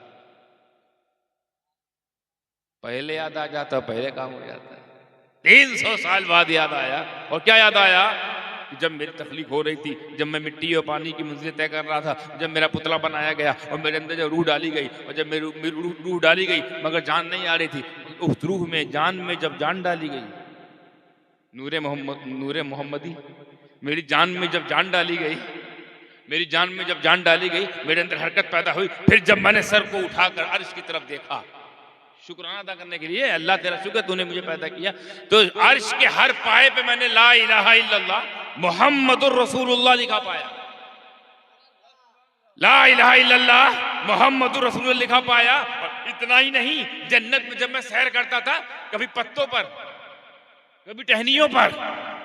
Speaker 1: पहले याद आ जाता, पहले काम हो जाता है, 300 साल बाद याद आया। और क्या याद आया? कि जब मेरी तखलीक हो रही थी, जब मैं मिट्टी और पानी की मंजिल तय कर रहा था, जब मेरा पुतला बनाया गया और मेरे अंदर जब रूह डाली गई, और जब मेरी रूह डाली गई मगर जान नहीं आ रही थी, उस रूह में, जान में जब जान डाली गई, नूरे मोहम्मदी, मेरी जान में जब जान डाली गई, मेरी जान में जब जान डाली गई, मेरे अंदर हरकत पैदा हुई। फिर जब मैंने सर को उठाकर अर्श की तरफ देखा, शुक्राना अदा करने के लिए, अल्लाह तेरा शुक्र तूने मुझे पैदा किया, तो अर्श के हर पाए पे मैंने ला इलाहा इल्लल्लाह मुहम्मदुर रसूलुल्लाह लिखा पाया। ला इलाहा इल्लल्लाह मुहम्मदुर रसूलुल्लाह लिखा पाया। और इतना ही नहीं, जन्नत में जब मैं सैर करता था, कभी पत्तों पर, कभी टहनियों पर,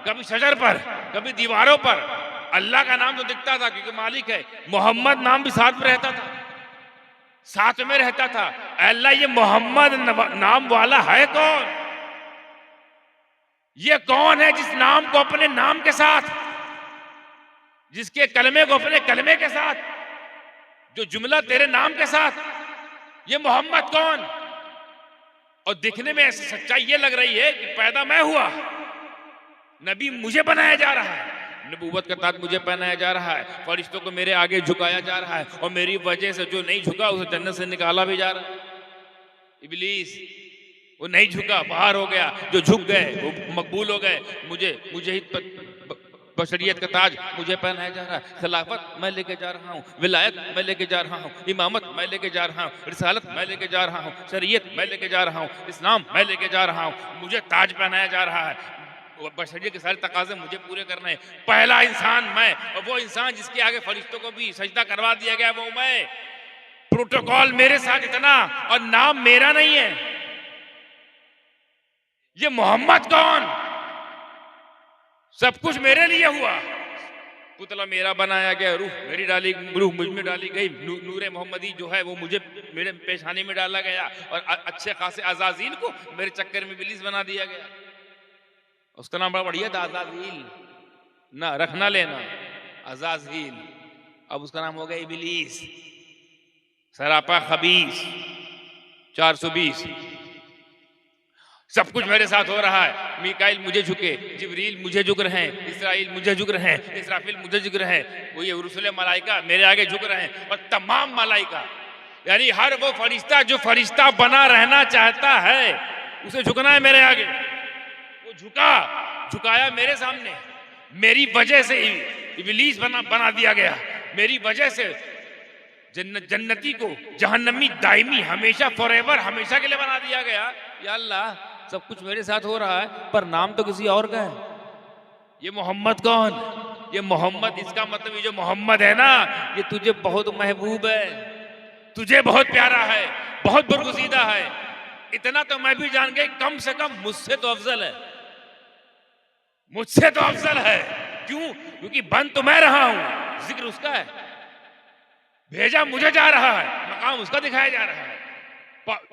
Speaker 1: कभी शजर पर, कभी दीवारों पर, अल्लाह का नाम तो दिखता था क्योंकि मालिक है, मोहम्मद नाम भी साथ में रहता था, साथ में रहता था। अल्लाह, ये मोहम्मद नाम वाला है कौन? ये कौन है जिस नाम को अपने नाम के साथ, जिसके कलमे को अपने कलमे के साथ, जो जुमला तेरे नाम के साथ, ये मोहम्मद कौन? और दिखने में ऐसी सच्चाई ये लग रही है कि पैदा मैं हुआ, नबी मुझे बनाया जा रहा है, नबूवत का ताज मुझे पहनाया जा रहा है, फरिश्तों को मेरे आगे झुकाया जा रहा है, और मेरी वजह से जो नहीं झुका उसे जन्नत से निकाला भी जा रहा है। इब्लीस वो नहीं झुका, बाहर हो गया, जो झुक गए वो मकबूल हो गए। मुझे ही बशरियत का ताज मुझे पहनाया जा रहा है, खिलाफत मैं लेके जा रहा हूँ, विलायत मैं लेके जा रहा हूँ, इमामत मैं लेके जा रहा हूँ, रिसालत मैं लेके जा रहा हूँ, शरीयत मैं लेके जा रहा हूँ, इस्लाम मैं लेके जा रहा हूँ, मुझे ताज पहनाया जा रहा है, बशरियत के सारे तकाजे मुझे पूरे करने हैं। पहला इंसान मैं, और वो इंसान जिसके आगे फरिश्तों को भी सजदा करवा दिया गया वो मैं। प्रोटोकॉल मेरे साथ इतना, और नाम मेरा नहीं है, ये मोहम्मद कौन? सब कुछ मेरे लिए हुआ, पुतला मेरा बनाया गया, रूह मेरी डाली, रूह मुझ में डाली गई, नूरे मोहम्मदी जो है वो मुझे मेरे पेशानी में डाला गया, और अच्छे खासे अजाजील को मेरे चक्कर में इब्लीस बना दिया गया। उसका नाम बड़ा बढ़िया था, अजाजील, ना रखना लेना, अजाजील। अब उसका नाम हो गया इब्लीस, सरापा खबीस। 420। सब कुछ मेरे साथ हो रहा है। मीकाइल मुझे झुके, जिब्रील मुझे झुक रहे हैं, इसराइल मुझे झुक रहे हैं, इसराफिल मुझे झुक रहे हैं, वो ये रुसुल मलाइका मेरे आगे झुक रहे हैं, और तमाम मलाइका, यानी हर वो फरिश्ता जो फरिश्ता बना रहना चाहता है उसे झुकना है मेरे आगे। वो झुकाया मेरे सामने, मेरी वजह से इब्लीस बना दिया गया, मेरी वजह से जन्नती को जहन्नमी दायमी हमेशा फॉरएवर हमेशा के लिए बना दिया गया। या अल्लाह, सब कुछ मेरे साथ हो रहा है पर नाम तो किसी और का है। ये मोहम्मद कौन? ये मोहम्मद, इसका मतलब ये जो मोहम्मद है ना, ये तुझे बहुत महबूब है, तुझे बहुत प्यारा है, बहुत बरगुजीदा है। इतना तो मैं भी जान गई, कम से कम मुझसे तो अफजल है, मुझसे तो अफजल है। क्यों? क्योंकि बन तो मैं रहा हूं, जिक्र उसका है, भेजा मुझे जा रहा है, मकाम उसका दिखाया जा रहा है।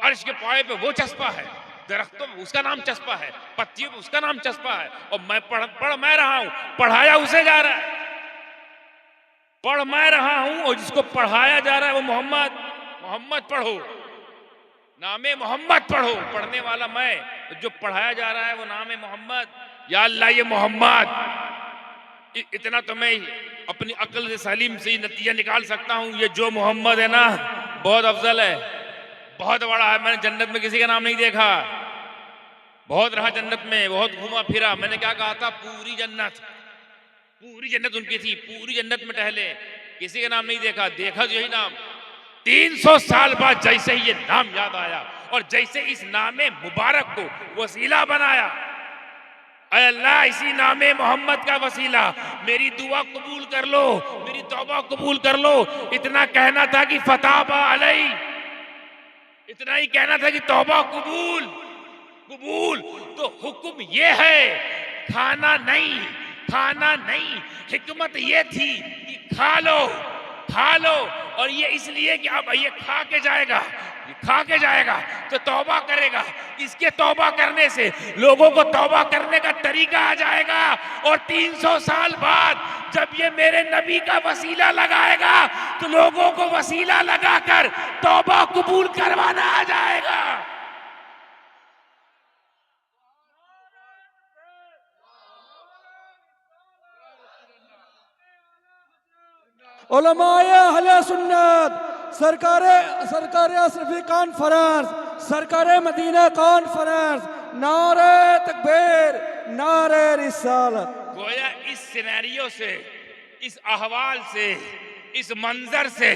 Speaker 1: अर्श के पाए पे वो चस्पा है, दरख्तों में उसका नाम चस्पा है, पत्तियों पे उसका नाम चस्पा है, और मैं पढ़ मैं रहा हूं, पढ़ाया उसे जा रहा है। पढ़ मैं रहा हूं और जिसको पढ़ाया जा रहा है वो मोहम्मद। मोहम्मद पढ़ो, नामे मोहम्मद पढ़ो, पढ़ने वाला मैं, जो पढ़ाया जा रहा है वो नाम है मोहम्मद। या अल्लाह, ये मोहम्मद, इतना तो मैं अपनी अक्ल से सलीम से ही नतीजा निकाल सकता हूं, ये जो मोहम्मद है ना बहुत अफजल है, बहुत बड़ा है। मैंने जन्नत में किसी का नाम नहीं देखा, बहुत रहा जन्नत में, बहुत घूमा फिरा। मैंने क्या कहा था? पूरी जन्नत उनकी थी, पूरी जन्नत में टहले, किसी का नाम नहीं देखा। देखा तो यही नाम, 300 साल बाद जैसे ही ये नाम याद आया और जैसे इस नामे मुबारक को वसीला बनाया, अल्लाह इसी नामे मोहम्मद का वसीला मेरी दुआ कबूल कर लो, मेरी तौबा कबूल कर लो। इतना कहना था कि फताबा अलई, इतना ही कहना था कि तौबा कबूल कबूल। तो हुक्म ये है, खाना नहीं, हिकमत ये थी कि खा लो। और ये इसलिए कि अब ये खा के जाएगा तो तौबा करेगा। इसके तौबा करने से लोगों को तौबा करने का तरीका आ जाएगा, और 300 साल बाद जब ये मेरे नबी का वसीला लगाएगा तो लोगों को वसीला लगाकर तौबा कबूल करवाना आ जाएगा।
Speaker 2: उलमाए अहले सुन्नत, सरकारे अशरफी कॉन्फ्रेंस, सरकारे मदीना कॉन्फ्रेंस, नारे तकबीर, नारे रिसालत।
Speaker 1: गोया इस सिनेरियो से, इस अहवाल से, इस मंजर से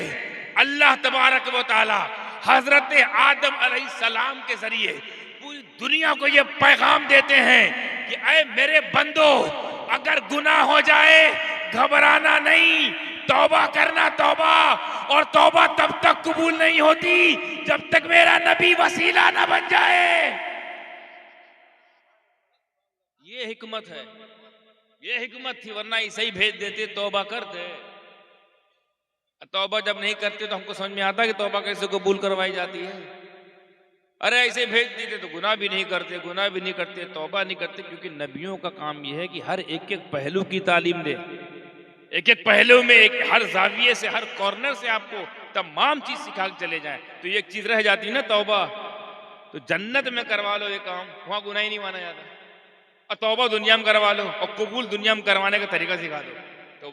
Speaker 1: अल्लाह तबारक व तआला हजरत आदम अलैहिस्सलाम के जरिए पूरी दुनिया को ये पैगाम देते हैं कि ऐ मेरे बंदो, अगर गुनाह हो जाए घबराना नहीं, तौबा करना, तौबा। और तौबा तब तक कबूल नहीं होती जब तक मेरा नबी वसीला ना बन जाए। ये हिकमत है, ये हिकमत थी, वरना ऐसे ही भेज देते, तौबा करते। तौबा जब नहीं करते तो हमको समझ में आता कि तौबा कैसे कबूल करवाई जाती है। अरे ऐसे भेज देते तो गुनाह भी नहीं करते, तौबा नहीं करते। क्योंकि नबियों का काम यह है कि हर एक एक पहलू की तालीम दे, एक एक पहलू में, एक हर जाविये से, हर कॉर्नर से आपको तमाम चीज सिखा के चले जाए। तो ये एक चीज रह जाती है ना तौबा, तो जन्नत में करवा लो ये काम, वहां गुनाह ही नहीं माना जाता। और तौबा दुनिया में करवा लो और कबूल दुनिया में करवाने का तरीका सिखा दो। तो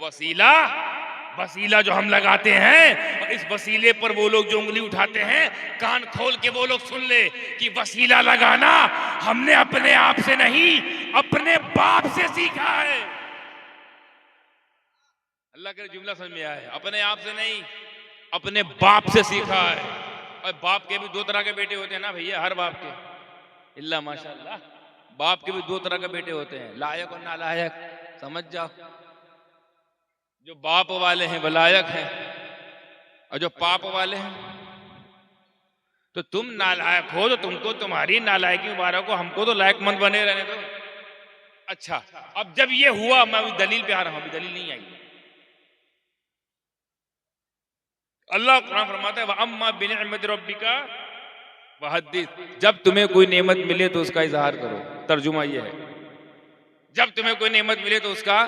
Speaker 1: वसीला जो हम लगाते हैं, और इस वसीले पर वो लोग जो उंगली उठाते हैं, कान खोल के वो लोग सुन ले कि वसीला लगाना हमने अपने आप से नहीं, अपने बाप से सीखा है। अल्लाह के जुमला समझ में आया है, अपने आप से नहीं, अपने बाप से सीखा है। और बाप के भी दो तरह के बेटे होते हैं ना भैया, हर बाप के, इल्ला माशाअल्लाह, बाप के भी दो तरह के बेटे होते हैं, लायक और नालायक, समझ जाओ। जो बाप वाले हैं वो लायक हैं, और जो पाप वाले हैं, तो तुम नालायक हो तो तुमको तुम्हारी नालायकी मुबारक हो, हमको तो लायकमंद बने रहने दो। अच्छा, अब जब ये हुआ, मैं अभी दलील पे आ रहा हूं, अभी दलील नहीं आई। अल्लाह कुरान फरमाता है वअम्मा बिनिअमति रब्बिका वहद्दिस, जब तुम्हें कोई नेमत मिले तो उसका इजहार करो। तर्जुमा ये है, जब तुम्हें कोई नेमत मिले तो उसका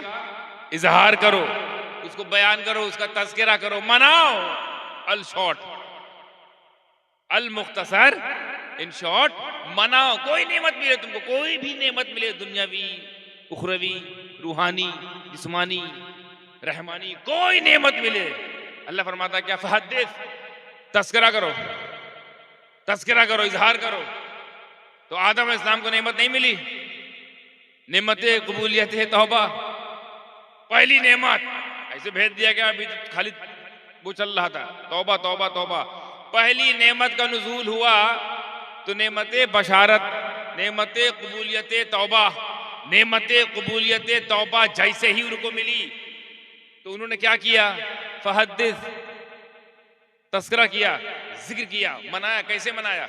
Speaker 1: इजहार करो, उसको बयान करो, उसका तज़किरा करो, मनाओ। अल शॉर्ट अल मुख्तसर, इन शॉर्ट, मनाओ। कोई नेमत मिले तुमको, कोई भी नेमत मिले, दुनियावी, उखरवी, रूहानी, जिस्मानी, रहमानी, कोई नेमत मिले, अल्लाह फरमाता है क्या, फहद्दिस, तज़किरा करो, तज़किरा करो, इजहार करो। तो आदम इस्लाम को नेमत नहीं मिली, नेमत कबूलियत है तौबा, पहली नेमत ऐसे भेज दिया गया, अभी तो खाली वो चल रहा था, तौबा तौबा तौबा। पहली नेमत का नुज़ूल हुआ तो नेमत बशारत, नेमत कबूलियत तौबा, नेमत कबूलियत तौबा जैसे ही उनको मिली तो उन्होंने क्या किया, फहद्दिस, तस्करा किया, जिक्र किया, मनाया। कैसे मनाया,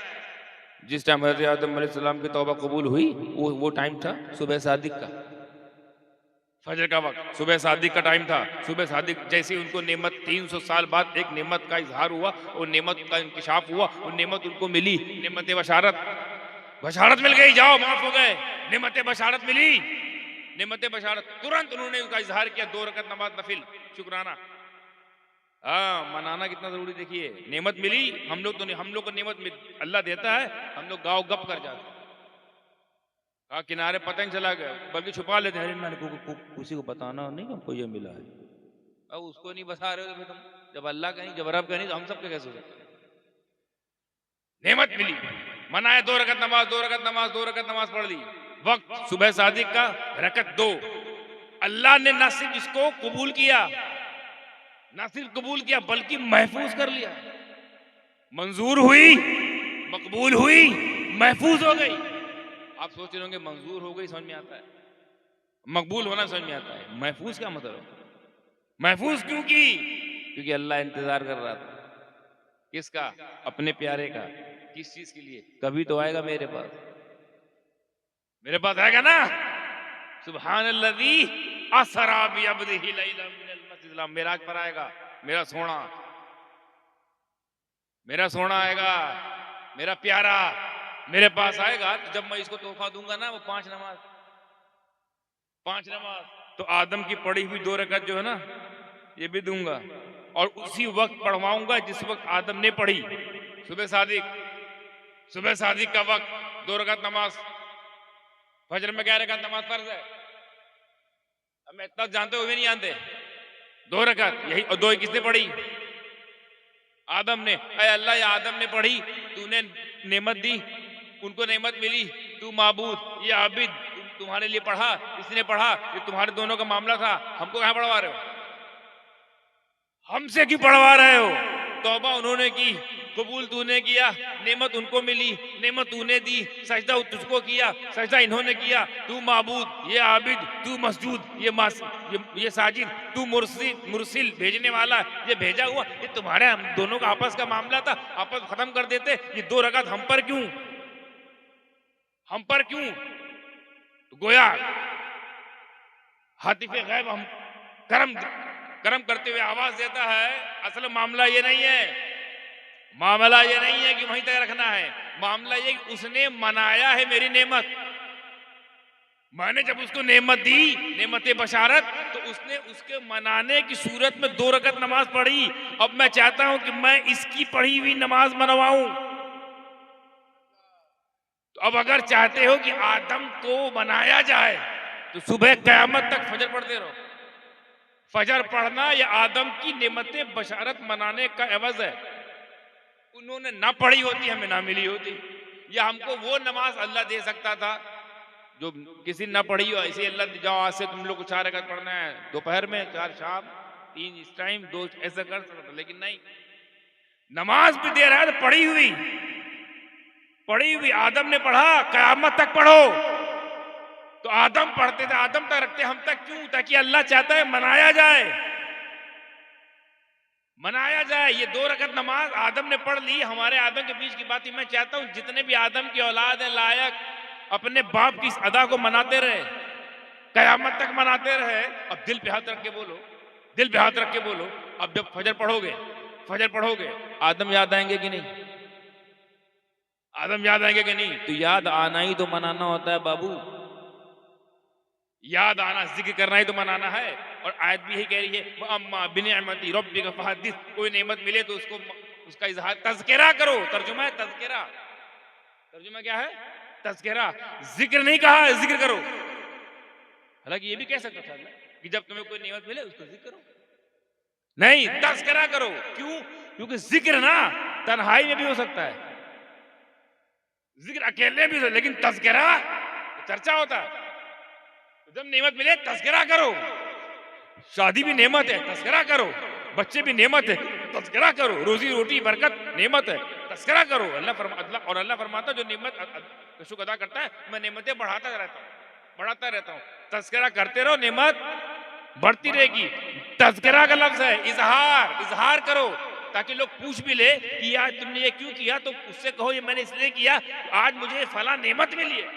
Speaker 1: जिस टाइम हज़रत आदम अलैहिस्सलाम की तौबा कबूल हुई वो टाइम था सुबह सादिक का, फजर का वक्त, सुबह सादिक का टाइम था। सुबह सादिक जैसे ही उनको नेमत 300 साल बाद एक नेमत का इजहार हुआ और नेमत का इंकिशाफ हुआ और नेमत उनको मिली, नेमत बशारत, बशारत मिल गई, जाओ माफ हो गए, नेमत बशारत मिली, नेमत बशारत। तुरंत उन्होंने उसका इजहार किया, 2 रकत नमाज नफिल, शुक्राना। मनाना कितना जरूरी, देखिए नेमत मिली, हम लोग को नेमत अल्लाह देता है, हम लोग गाँव गप कर जाते हैं, किनारे पता नहीं चला गया, बल्कि छुपा लेते हैं, किसी को बताना नहीं हमको ये मिला है। अब उसको नहीं बता रहे हो तो फिर तुम, जब अल्लाह का नहीं, जब रब का नहीं, तो हम सब के कैसे हो सकते हैं। नेमत मिली, मनाया, 2 रकत नमाज, 2 रकत नमाज, 2 रकत नमाज पढ़ ली, वक्त सुबह सादिक का, रकत 2। अल्लाह ने न सिर्फ इसको कबूल किया, न सिर्फ कबूल किया बल्कि महफूज कर लिया, मंजूर हुई, मकबूल हुई, महफूज हो गई। आप सोच रहे होंगे मंजूर हो गई समझ में आता है, मकबूल होना समझ में आता है, महफूज क्या मतलब, महफूज क्यों की, क्योंकि अल्लाह इंतजार कर रहा था, किसका, अपने प्यारे का। किस चीज के लिए, कभी तो आएगा मेरे पास, मेरे पास आएगा ना। सुब्हानल्लज़ी असरा बिअब्दिही लैलन मिनल मस्जिदिल हराम, मेराज पर आएगा, मेरा सोना, मेरा सोना आएगा, मेरा प्यारा मेरे पास आएगा। तो जब मैं इसको तोहफा दूंगा ना, वो 5 नमाज, 5 नमाज, तो आदम की पढ़ी हुई 2 रकत जो है ना, ये भी दूंगा, और उसी वक्त पढ़वाऊंगा जिस वक्त आदम ने पढ़ी। सुबह सादिक, सुबह सादिक का वक्त, 2 रकत नमाज, फजर में क्या रकत नमाज फर्ज है, अब मैं इतना जानते हुए नहीं जानते, 2 रकत यही, और 2 किसने पढ़ी, आदम ने। अरे अल्लाह, ये आदम ने पढ़ी, तूने नेमत दी, उनको नेमत मिली, तू माबूद, ये आबिद, तुम्हारे लिए पढ़ा, इसने पढ़ा, ये तुम्हारे दोनों का मामला था, हमको कहां पढ़वा रहे हो, हमसे क्यों पढ़वा रहे हो। तौबा उन्होंने की, कबूल तूने किया, नेमत उनको मिली, नेमत तूने दी, सजदा तुझको किया, सजदा इन्होंने किया, तू माबूद, ये आबिद, तू मसजूद, ये साजिद, तू मुरसिल भेजने वाला, ये भेजा हुआ, ये तुम्हारे हम दोनों का आपस का मामला था, आपस खत्म कर देते, ये 2 रकात हम पर क्यों, हम पर क्यों। तो गोया हातिफे गैब हम करम करम करते हुए आवाज देता है, असल मामला ये नहीं है, मामला ये नहीं है कि वहीं तक रखना है, मामला ये कि उसने मनाया है मेरी नेमत, मैंने जब उसको नेमत दी, नेमत बशारत, तो उसने उसके मनाने की सूरत में 2 रकत नमाज पढ़ी। अब मैं चाहता हूं कि मैं इसकी पढ़ी हुई नमाज मनवाऊं। तो अब अगर चाहते हो कि आदम को मनाया जाए तो सुबह कयामत तक फजर पढ़ते रहो। फजर पढ़ना ये आदम की नेमत बशारत मनाने का एवज है। उन्होंने ना पढ़ी होती, हमें ना मिली होती, या हमको वो नमाज अल्लाह दे सकता था जो किसी ना पढ़ी हो। ऐसे अल्लाह जाओ आज से तुम लोग को 4 रकात पढ़ना है, दोपहर में 4 शाम 3 इस टाइम 2 ऐसा कर सकता, लेकिन नहीं, नमाज भी दे रहा है तो पढ़ी हुई, पढ़ी हुई। आदम ने पढ़ा, कयामत तक पढ़ो। तो आदम पढ़ते थे, आदम तक रखते, हम तक क्यों, ताकि अल्लाह चाहता है मनाया जाए, मनाया जाए। ये 2 रकत नमाज आदम ने पढ़ ली, हमारे आदम के बीच की बात ही। मैं चाहता हूं जितने भी आदम की औलाद है लायक अपने बाप की इस अदा को मनाते रहे, कयामत तक मनाते रहे। अब दिल पे हाथ रख के बोलो, दिल पे हाथ रख के बोलो। अब जब फजर पढ़ोगे आदम याद आएंगे कि नहीं? आदम याद आएंगे कि नहीं? तो याद आना ही तो मनाना होता है बाबू। याद आना, जिक्र करना ही तो मनाना है। और आयत भी यही कह रही है, अम्मा बिनिअमती रब्बिका फहद्दिस। कोई नेमत मिले तो उसका इजहार, तज़किरा करो। तर्जुमा है तज़किरा। तर्जुमा क्या है? तज़किरा। जिक्र नहीं कहा है, जिक्र करो। हालांकि ये भी कह सकता था अल्लाह कि जब तुम्हें कोई नेमत मिले उसको जिक्र करो, नहीं तज़किरा करो। क्यों? क्योंकि जिक्र ना तन्हाई में भी हो सकता है, जिक्र अकेले भी हो, लेकिन तज़किरा चर्चा होता है। जब नेमत मिले तज़किरा करो। शादी भी नेमत है, तज़किरा करो। बच्चे भी नेमत है, तज़किरा करो। रोजी रोटी बरकत नेमत है, तज़किरा करो। अल्लाह फरमाता जो नेमत का शुक्र अदा करता है मैं नेमतें बढ़ाता रहता हूँ। तज़किरा करते रहो, नेमत बढ़ती रहेगी। तज़किरा का लफ्ज है इजहार करो, ताकि लोग पूछ भी ले कि आज तुमने ये क्यों किया, तो उससे कहो ये मैंने इसलिए किया, आज मुझे फला नेमत मिली है।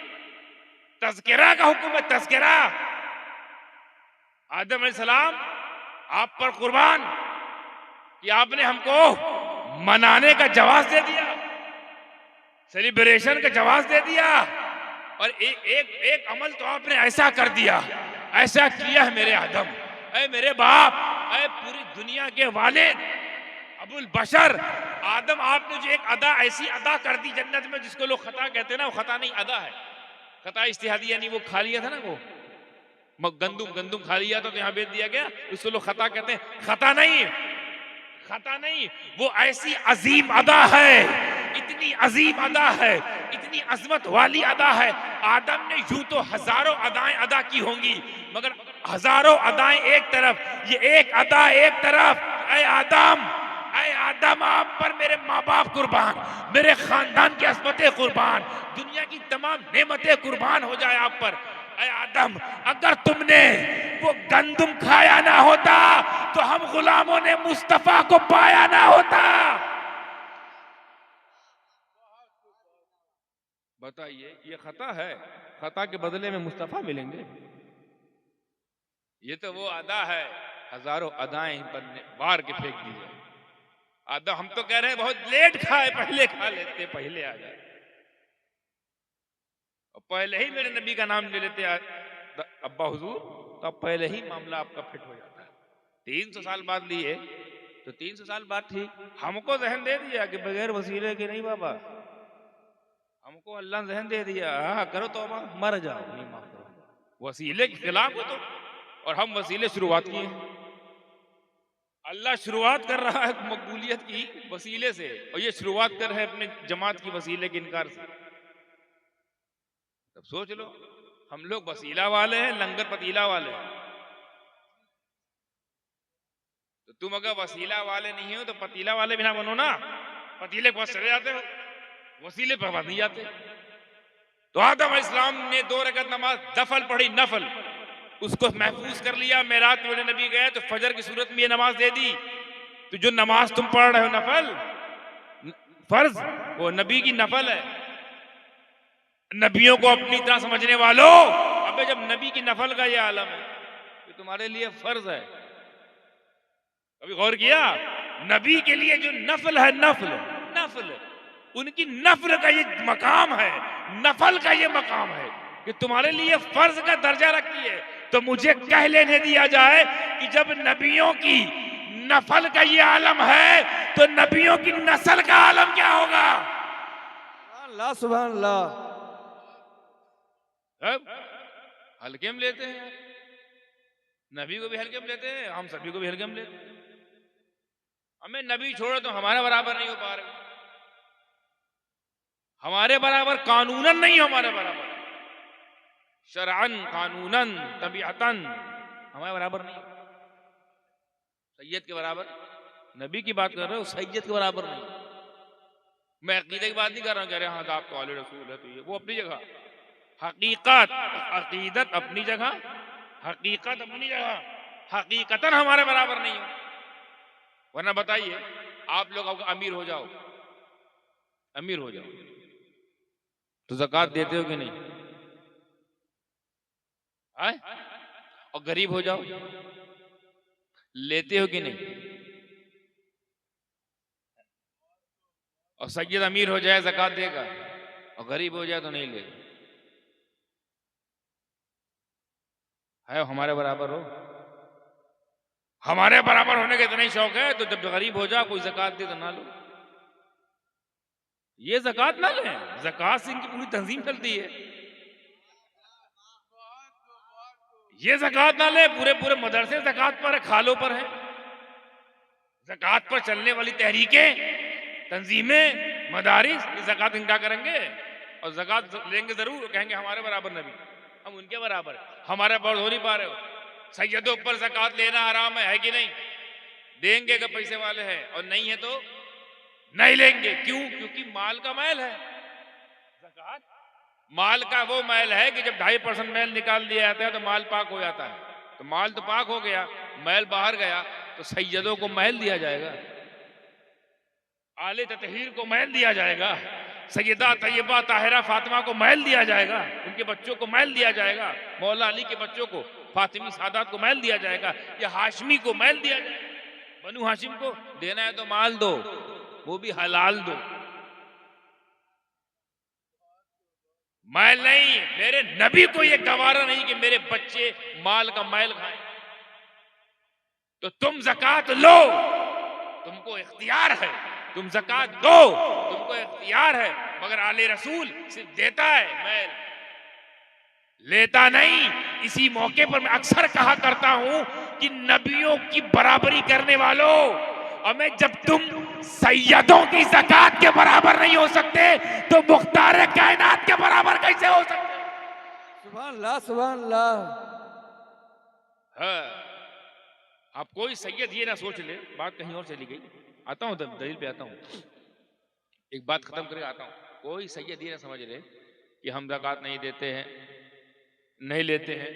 Speaker 1: तज़किरा का हुक्म है, तज़किरा। आदम अलैहिस्सलाम आप पर कुर्बान कि आपने हमको मनाने का जवाब दे दिया, सेलिब्रेशन का जवाब दे दिया। और एक अमल तो आपने ऐसा कर दिया, ऐसा किया है मेरे आदम, ऐ मेरे बाप, ऐ पूरी दुनिया के वालिद अबुल बशर आदम, आपने जो एक अदा ऐसी अदा कर दी जन्नत में, जिसको लोग खता कहते हैं ना, वो खता नहीं अदा है। खता इज्तिहादी यानी वो खा लिया था ना, वो गंदुम खा लिया था तो यहाँ बेच दिया गया, उसको लोग खता कहते हैं। खता नहीं, वो ऐसी अजीम अदा है, इतनी अजीम अदा है, इतनी अजमत वाली अदा है। आदम ने यूं तो हजारों अदाएं अदा की होंगी, मगर हजारों अदाएं एक तरफ, ये एक अदा एक तरफ। ऐ आदम आप पर मेरे माँ बाप कुर्बान, मेरे खानदान की असमतें कुर्बान, दुनिया की तमाम नेमतें कुर्बान हो जाए आप पर। ऐ आदम, अगर तुमने वो गंदुम खाया ना होता तो हम गुलामों ने मुस्तफा को पाया ना होता। बताइए, ये खता है, खता के बदले में मुस्तफा मिलेंगे? ये तो वो अदा है, हजारों अदाएं पर बार के फेंक दी जाए। आदम, हम तो कह रहे हैं बहुत लेट खाए, पहले खा लेते, पहले आ जाए, और पहले ही मेरे नबी का नाम ले लेते अब्बा हुजूर, तो अब पहले ही मामला आपका फिट हो जाता है। 300 साल बाद लिए तो 300 साल बाद ठीक। हमको जहन दे दिया कि बगैर वसीले के नहीं बाबा, हमको अल्लाह ने जहन दे दिया, हाँ करो तौबा, मर जाओ, नहीं माफ करो। वसीले के खिलाफ हो तो, और हम वसीले शुरुआत किए हैं। अल्लाह शुरुआत कर रहा है मकबूलियत की वसीले से, और ये शुरुआत कर रहे हैं अपने जमात की वसीले के इनकार से। तब सोच लो, हम लोग वसीला वाले हैं, लंगर पतीला वाले हैं। तो तुम अगर वसीला वाले नहीं हो तो पतीला वाले भी ना बनो ना। पतीले के पास चले जाते हो, वसीले पर नहीं जाते। तो आदम इस्लाम ने 2 रकत नमाज दफल पढ़ी, नफल, उसको महफूज कर लिया। मेरात में नबी गए तो फजर की सूरत में ये नमाज दे दी। तो जो नमाज तुम पढ़ रहे हो नफल, फर्ज, वो नबी की नफल है। नबियों को अपनी तरह समझने वालों, अबे जब नबी की नफल का ये आलम है तो तुम्हारे लिए फर्ज है। कभी गौर किया? नबी के लिए जो नफल है, नफल उनकी नफल का ये मकाम है, नफल का ये मकाम है कि तुम्हारे लिए फर्ज का दर्जा रखती है। तो मुझे कह लेने दिया जाए कि जब नबियों की नफल का ये आलम है तो नबियों की नस्ल का आलम क्या होगा?
Speaker 2: सुभान अल्लाह।
Speaker 1: अब हल्के में लेते हैं, नबी को भी हल्के में लेते हैं, हम सभी को भी हल्के में लेते हैं। हमें नबी छोड़ो तो हमारे बराबर नहीं हो पा रहे, हमारे बराबर कानूनन नहीं, हमारे बराबर शरअन, कानूनन, तबीअतन हमारे बराबर नहीं। सैयद के बराबर, नबी की बात कर रहे हो, सैयद के बराबर नहीं। मैं अकीदे की बात नहीं कर रहा हूँ, कह रहे हैं हाँ आप तो आले रसूल है, तो ये वो अपनी जगह, हकीकत अकीदत अपनी जगह, हकीकत अपनी जगह, हकीकतन हमारे बराबर नहीं हो। वरना बताइए, आप लोग अमीर हो जाओ, अमीर हो जाओ तो ज़कात देते हो कि नहीं? आए? और गरीब हो जाओ, लेते हो कि नहीं? और सैयद अमीर हो जाए ज़कात देगा, और गरीब हो जाए तो नहीं लेगा। है हमारे बराबर हो? हमारे बराबर होने का इतना ही शौक है तो जब गरीब हो जाओ, कोई ज़कात दे तो ना लो। ये ज़कात ना लें, ज़कात से इनकी पूरी तंजीम चलती है। ये ज़कात ना ले, पूरे पूरे मदरसे ज़कात पर है, खालों पर है। ज़कात पर चलने वाली तहरीकें, तंजीमें, मदारिस, ये ज़कात इनका करेंगे और ज़कात लेंगे जरूर, कहेंगे हमारे बराबर नबी, हम उनके बराबर, हमारे बराबर हो नहीं पा रहे हो। सैयदों पर ज़कात लेना हराम है कि नहीं? देंगे अगर पैसे वाले हैं, और नहीं है तो नहीं लेंगे। क्यों? क्योंकि माल का मैल है। ज़कात माल का वो मैल है कि जब 2.5% मैल निकाल दिया जाता है तो माल पाक हो जाता है। तो माल तो पाक हो गया, मैल बाहर गया, तो सैयदों को मैल दिया जाएगा, आले ततहीर को मैल दिया जाएगा, सैयदा तैयबा ताहिरा फातिमा को मैल दिया जाएगा, उनके बच्चों को मैल दिया जाएगा, मौला अली के बच्चों को, फातिमी सादात को मैल दिया जाएगा, या हाशमी को मैल दिया जाएगा। बनु हाशिम को देना है तो माल दो, वो भी हलाल दो, मैल नहीं। मेरे नबी को यह गवारा नहीं कि मेरे बच्चे माल का मैल खाएं। तो तुम ज़कात लो, तुमको इख्तियार है, तुम ज़कात दो, तुमको इख्तियार है, मगर आले रसूल सिर्फ देता है मैल, लेता नहीं। इसी मौके पर मैं अक्सर कहा करता हूं कि नबियों की बराबरी करने वालों, और मैं जब तुम सैयदों की ज़कात के बराबर नहीं हो सकते तो मुख्तार कायनात के बराबर कैसे हो सकते?
Speaker 2: सुभान अल्लाह, सुभान अल्लाह।
Speaker 1: हाँ, आप कोई सैयद ये ना सोच ले, बात कहीं और चली गई। आता हूं, दलील पे आता हूं, एक बात खत्म करके आता हूं। कोई सैयद ये ना समझ ले कि हम ज़कात नहीं देते हैं, नहीं लेते हैं,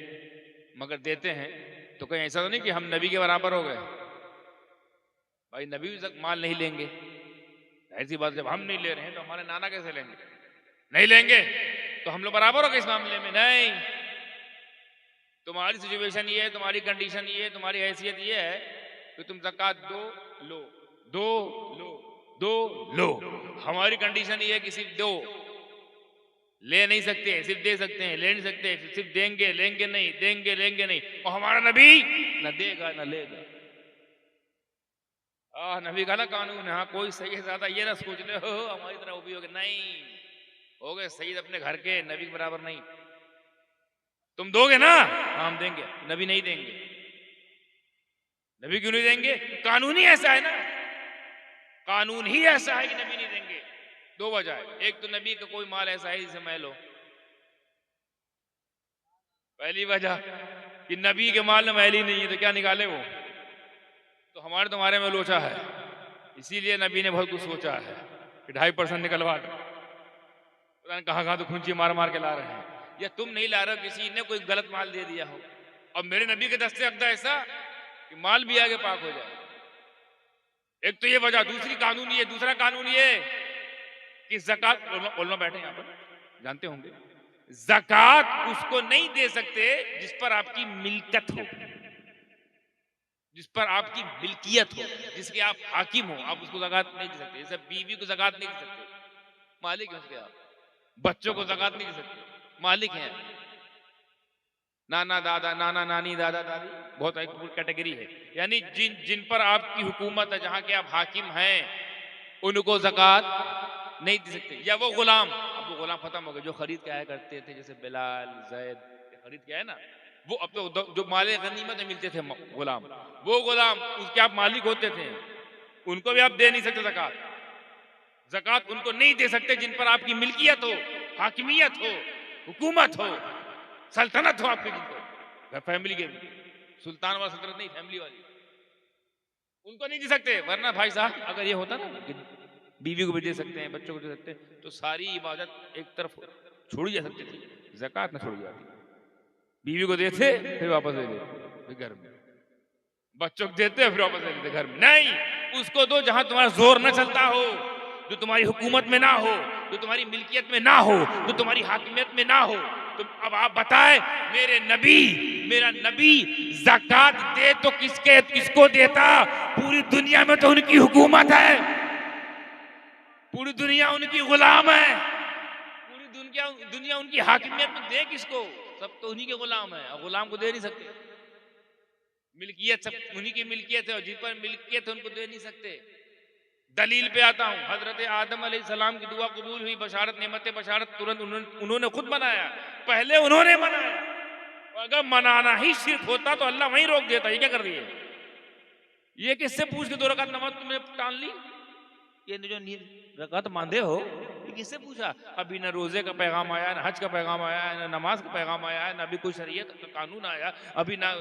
Speaker 1: मगर देते हैं, तो कहीं ऐसा तो नहीं कि हम नबी के बराबर हो गए? भाई नबी भी माल नहीं लेंगे, ऐसी बात। जब हम नहीं ले रहे हैं तो हमारे नाना कैसे लेंगे? नहीं लेंगे तो हम लोग बराबर हो गए इस मामले में? नहीं। तुम्हारी सिचुएशन ये है, तुम्हारी कंडीशन ये है, तुम्हारी हैसियत ये है कि तुम ज़कात दो लो, दो लो, दो लो। हमारी कंडीशन ये है कि सिर्फ दो, ले नहीं सकते, सिर्फ दे सकते हैं, ले नहीं सकते, सिर्फ देंगे, लेंगे नहीं, देंगे लेंगे नहीं। और हमारा नबी न देगा न लेगा। नबी का ना कानून है। हाँ, कोई सही ज्यादा ये ना सोच ले हो हमारी तरह वो भी हो गए, नहीं हो गए सईद अपने घर के, नबी के बराबर नहीं। तुम दोगे ना? हाँ हम देंगे। नबी नहीं देंगे। नबी क्यों नहीं देंगे? कानून ही ऐसा है ना, कानून ही ऐसा है कि नबी नहीं देंगे। दो वजह है, एक तो नबी का कोई माल ऐसा है जिसे मैल हो, पहली वजह कि नबी के माल में मैल ही नहीं है तो क्या निकाले वो। तो हमारे तुम्हारे में लोचा है, इसीलिए नबी ने बहुत कुछ सोचा है कि 2.5% निकलवा दो। पता नहीं कहाँ तो खुंची मार मार के ला रहे हैं, या तुम नहीं ला रहे हो, किसी ने कोई गलत माल दे दिया हो। और मेरे नबी के दस्ते अक़दा ऐसा कि माल भी आगे पाक हो जाए। एक तो ये वजह। दूसरी कानून ये, दूसरा कानून ये कि ज़कात, उलमा बैठे यहाँ पर जानते होंगे, ज़कात उसको नहीं दे सकते जिस पर आपकी मिल्कत हो, जिस पर आपकी मिल्कियत हो, जिसके आप हाकिम हो, आप उसको ज़कात नहीं दे सकते। जैसे बीवी को ज़कात नहीं दे सकते, मालिक है उसके आप। बच्चों को ज़कात नहीं दे सकते, मालिक हैं। नाना दादा, नाना नानी, दादा दादी, बहुत एक कैटेगरी है। यानी जिन जिन पर आपकी हुकूमत है, जहां के आप हाकिम हैं, उनको ज़कात नहीं दे सकते। या वो गुलाम, अब वो गुलाम खत्म हो गए जो खरीद के आया करते थे, जैसे बिलाल, जैद, खरीद के आए ना, वो अब तो जो माले गनीमत में मिलते थे गुलाम, वो गुलाम उसके आप मालिक होते थे, उनको भी आप दे नहीं सकते ज़कात। ज़कात उनको नहीं दे सकते जिन पर आपकी मिल्कियत हो, हाकिमियत हो, हुकूमत हो, सल्तनत हो आपकी, जिनको फैमिली के, सुल्तान वाला सल्तनत नहीं, फैमिली वाली, उनको नहीं दे सकते। वरना भाई साहब अगर ये होता ना कि बीवी को भी दे सकते हैं, बच्चों को दे सकते हैं, तो सारी इबादत एक तरफ छोड़ी जा सकती थी, ज़कात ना छोड़ी जाती। बीवी को देते फिर वापस ले लेते घर में, बच्चों को देते फिर वापस ले लेते घर में। नहीं, उसको दो जहां तुम्हारा जोर न चलता हो, जो तुम्हारी हुकूमत में ना हो, जो तुम्हारी मिल्कियत में ना हो, जो तुम्हारी हाकिमियत में ना हो। तो अब आप बताएं, मेरा नबी ज़कात दे तो किसको देता? पूरी दुनिया में तो उनकी हुकूमत है, पूरी दुनिया उनकी गुलाम है, पूरी दुनिया उनकी हाकिमियत में दे किसको? सब तो उन्हीं के गुलाम है, और गुलाम को दे नहीं सकते। मिल्कियत सब उन्हीं की मिल्कियत है, और जिन पर मिल्कियत है उनको दे नहीं सकते। दलील पे आता हूं, हजरत आदम अलैहिस्सलाम की दुआ कबूल हुई, बशारत नेमत बशारत तुरंत उन्होंने खुद बनाया, पहले उन्होंने बनाया। अगर मनाना ही शिर्क होता तो अल्लाह वहीं रोक देता। ये क्या कर रही है? ये किससे पूछ के 2 रकात नमाज तुमने टाल ली? ये जो रकात मांदे हो, ये किससे पूछा? अभी ना रोजे का पैगाम आया, ना हज का पैगाम आया, ना नमाज का पैगाम आया, ना अभी कोई शरीयत का कानून आया, अभी ना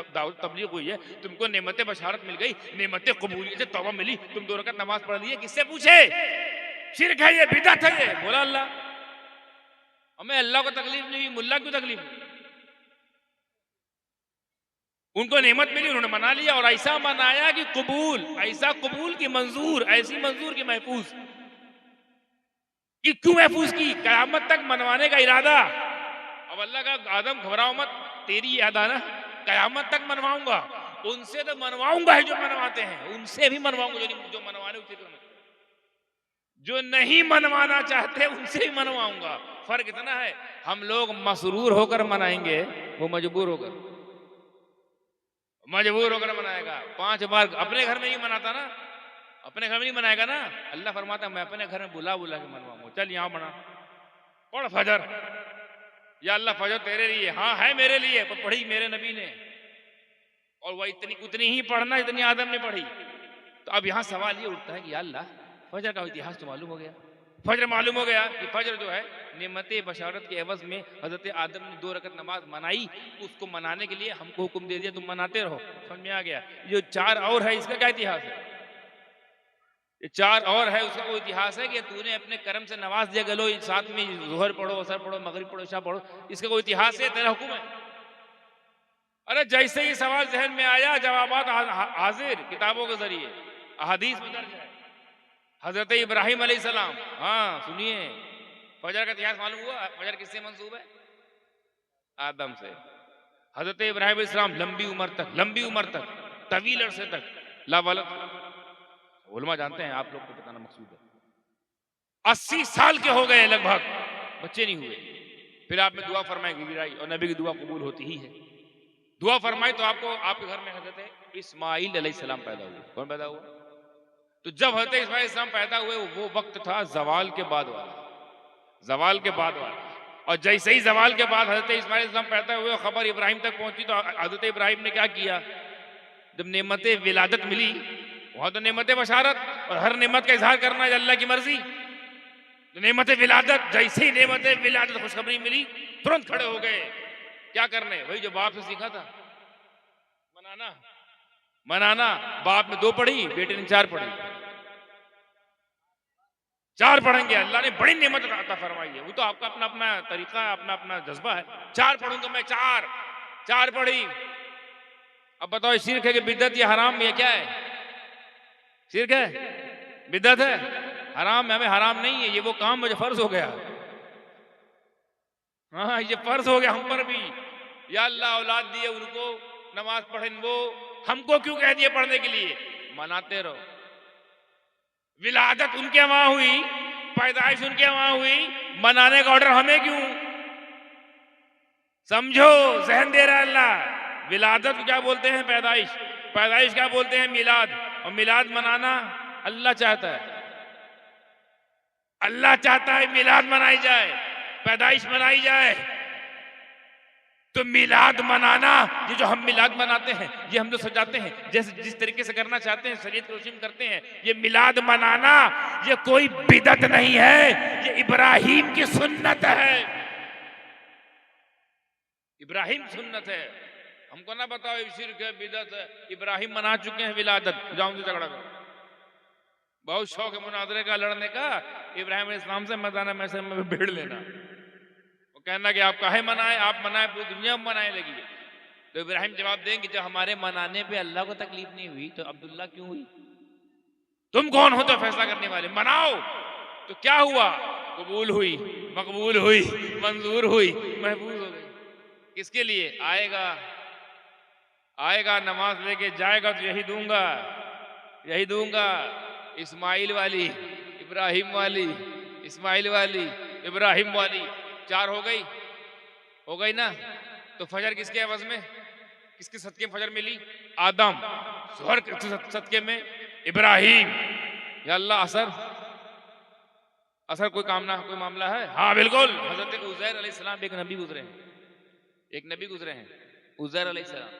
Speaker 1: दावत तबलीग हुई है। तुमको नेमत बशारत मिल गई, नेमत कबूलियत तौबा मिली, तुम 2 रकात नमाज पढ़ ली। किससे पूछे? शिर्क है ये, बिदअत है ये। बोला अल्लाह। हमें अल्लाह को तकलीफ नहीं हुई, मुल्ला क्यों तकलीफ हुई? उनको नेमत मिली, उन्होंने मना लिया, और ऐसा मनाया कि कबूल, ऐसा कबूल की मंजूर, ऐसी मंजूर की महफूज। कि क्यों महफूज की? कयामत तक मनवाने का इरादा। अब अल्लाह का, आदम घबराओ मत, तेरी याद आना, कयामत तक मनवाऊंगा। उनसे तो मनवाऊंगा है जो मनवाते हैं, उनसे भी मनवाऊंगा जो मनवाने उसे तो, जो नहीं मनवाना चाहते उनसे भी मनवाऊंगा। फर्क इतना है, हम लोग मसरूर होकर मनाएंगे, वो मजबूर होकर मनाएगा। 5 बार अपने घर में नहीं मनाता ना, अपने घर में नहीं मनाएगा ना। अल्लाह फरमाता मैं अपने घर में बुला बुला के मनवाऊंगा। चल यहां बना, पढ़ फजर। या अल्लाह फजर तेरे लिए, हाँ है मेरे लिए, पर पढ़ी मेरे नबी ने, और वह उतनी ही पढ़ना जितनी आदम ने पढ़ी। तो अब यहां सवाल ये उठता है कि या अल्लाह, फजर का इतिहास तो मालूम हो गया, फजर मालूम हो गया कि फजर जो है नेमत बशारत के एवज में हजरत आदम ने 2 रकत नमाज मनाई। उसको मनाने के लिए हमको हुक्म दे दिया, तुम मनाते रहो। समझ में आ गया? जो 4 और है, इसका क्या इतिहास है? ये 4 और है, उसका कोई इतिहास है कि तूने अपने कर्म से नवाज दिया, गलो साथ में जोहर पढ़ो, असर पढ़ो, मगरिब पढ़ो, इशा पढ़ो, इसका कोई इतिहास है? तेरा हुक्म है। अरे जैसे ही सवाल जहन में आया, जवाबात हाजिर किताबों के जरिए, अहादीस में दर्ज है। हजरत इब्राहिम अलैहिस्सलाम, हाँ सुनिए, फजर का इतिहास मालूम हुआ? फजर किससे मंसूब है? आदम से। हजरत इब्राहिम अलैहिस्सलाम लंबी उम्र तक, तवील अरसे तक लावालद। उलमा जानते हैं, आप लोग को बताना मकसूद है। 80 साल के हो गए लगभग, बच्चे नहीं हुए। फिर आपने दुआ फरमाई, गिराई, और नबी की दुआ कबूल होती ही है। दुआ फरमाई तो आपको, आपके घर में हजरत इस्माइल अलैहिस्सलाम पैदा हुए। कौन पैदा हुआ? तो जब हजरत इस्माइल अलैहिस्सलाम पैदा हुए, वो वक्त था जवाल के बाद वाला, जवाल के बाद वाला। और जैसे ही जवाल के बाद हजरत इस्माइल अलैहिस्सलाम पैदा हुए, खबर इब्राहिम तक पहुंची, तो हजरत इब्राहिम ने क्या किया? जब नेमत विलादत मिली, वहां तो नेमत बशारत, और हर नेमत का इजहार करना है अल्लाह की मर्जी। तो नेमत विलादत, जैसे ही नेमत विलादत खुशखबरी मिली, तुरंत खड़े हो गए। क्या करने? वही जो बाप से सीखा था, मनाना। बाप ने 2 पढ़ी, बेटे ने 4 पढ़ी। 4 पढ़ेंगे, अल्लाह ने बड़ी नेमत अता फरमाई है। वो तो आपका अपना अपना तरीका है, अपना अपना जज्बा है। 4 पढ़ूंगा मैं, 4 पढ़ी। अब बताओ, शिर्क है कि बिदअत, या हराम, या क्या है? शिर्क है, बिदअत है, हराम है? हमें हराम नहीं है, ये वो काम मुझे फर्ज हो गया। हाँ, ये फर्ज हो गया हम पर भी। या अल्लाह औलाद दिए उनको, नमाज पढ़ें वो, हमको क्यों कह दिए पढ़ने के लिए? मनाते रहो। विलादत उनके वहां हुई, पैदाइश उनके वहां हुई, मनाने का ऑर्डर हमें क्यों? समझो, जहन दे रहा है अल्लाह। विलादत को क्या बोलते हैं? पैदाइश। पैदाइश क्या बोलते हैं? मिलाद। और मिलाद मनाना अल्लाह चाहता है। अल्लाह चाहता है मिलाद मनाई जाए, पैदाइश मनाई जाए। तो मिलाद मनाना, ये जो हम मिलाद मनाते हैं, ये हम लोग सजाते हैं, जैसे जिस तरीके से करना चाहते हैं, शरीयत की रोशनी में करते हैं। ये मिलाद मनाना, ये कोई बिदअत नहीं है, ये इब्राहिम की सुन्नत है। इब्राहिम सुन्नत है। हमको ना बताओ शिर्क है, बिदअत है। इब्राहिम मना चुके हैं विलादत। जाओ उनसे झगड़ा करो। बहुत शौक है मुनाजरे का, लड़ने का। इब्राहिम अलैहिस्सलाम से मैदान मैसे में भिड़ लेना, वो कहना कि आप काहे मनाए, आप मनाए पूरी दुनिया में मनाए लगी। तो इब्राहिम जवाब देंगे, जब हमारे मनाने पे अल्लाह को तकलीफ नहीं हुई तो अब्दुल्ला क्यों हुई? तुम कौन हो तो फैसला करने वाले, मनाओ। तो क्या हुआ? कबूल हुई, मकबूल हुई, मंजूर हुई, महफूज हो गई। किसके लिए? आएगा, आएगा नमाज लेके जाएगा तो यही दूंगा, यही दूंगा। इस्माइल वाली, इब्राहिम वाली, इस्माइल वाली, इब्राहिम वाली, चार हो गई ना। तो फजर किसके एवज में, किसके सदके में फजर मिली? आदम। जोहर के सदके में इब्राहिम। या अल्लाह, असर, असर कोई कोई मामला है? हाँ बिल्कुल, हजरत उजैर अलैहिस्सलाम एक नबी गुजरे हैं, एक नबी गुजरे हैं, उजैर अलैहिस्सलाम।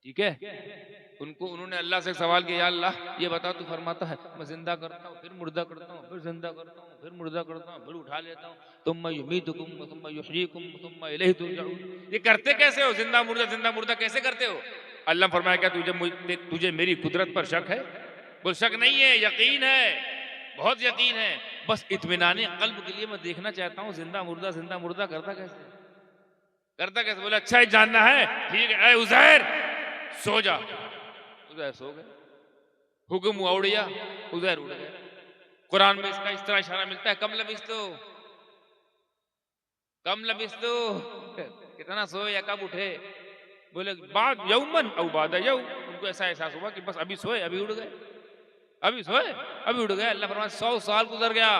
Speaker 1: ठीक है, उन्होंने अल्लाह से सवाल किया, या अल्लाह ये बता, तू फरमाता है मैं जिंदा करता हूँ, फिर मुर्दा करता हूँ, फिर जिंदा करता हूँ, फिर मुर्दा करता हूँ, फिर उठा लेता हूँ, तुम्मा युमीतुकुम व तुम्मा युहयीकुम व तुम्मा इलैहि तुरजऊन। ये करते कैसे हो? जिंदा मुर्दा कैसे करते हो? अल्लाह फरमाया, क्या तुझे मेरी कुदरत पर शक है? बोल, शक नहीं है, यकीन है, बहुत यकीन है। बस इत्मीनान कल्ब के लिए मैं देखना चाहता हूँ जिंदा मुर्दा करता कैसे, करता कैसे? बोले अच्छा ही जानना है, ठीक है। उजैर सो जा। उजैर सो गए, हुक्म हुआ, उड़ गया, उजैर उड़ गया। कुरान में इसका इस तरह इशारा मिलता है, कम लबिस्तु, कितना सोए या कब उठे? बोले बाद यौमन औ बाद यौ। उनको ऐसा एहसास हुआ कि बस अभी सोए, अभी उड़ गए, अभी सोए, अभी उड़ गए। अल्लाह फरमाता 100 साल गुजर गया,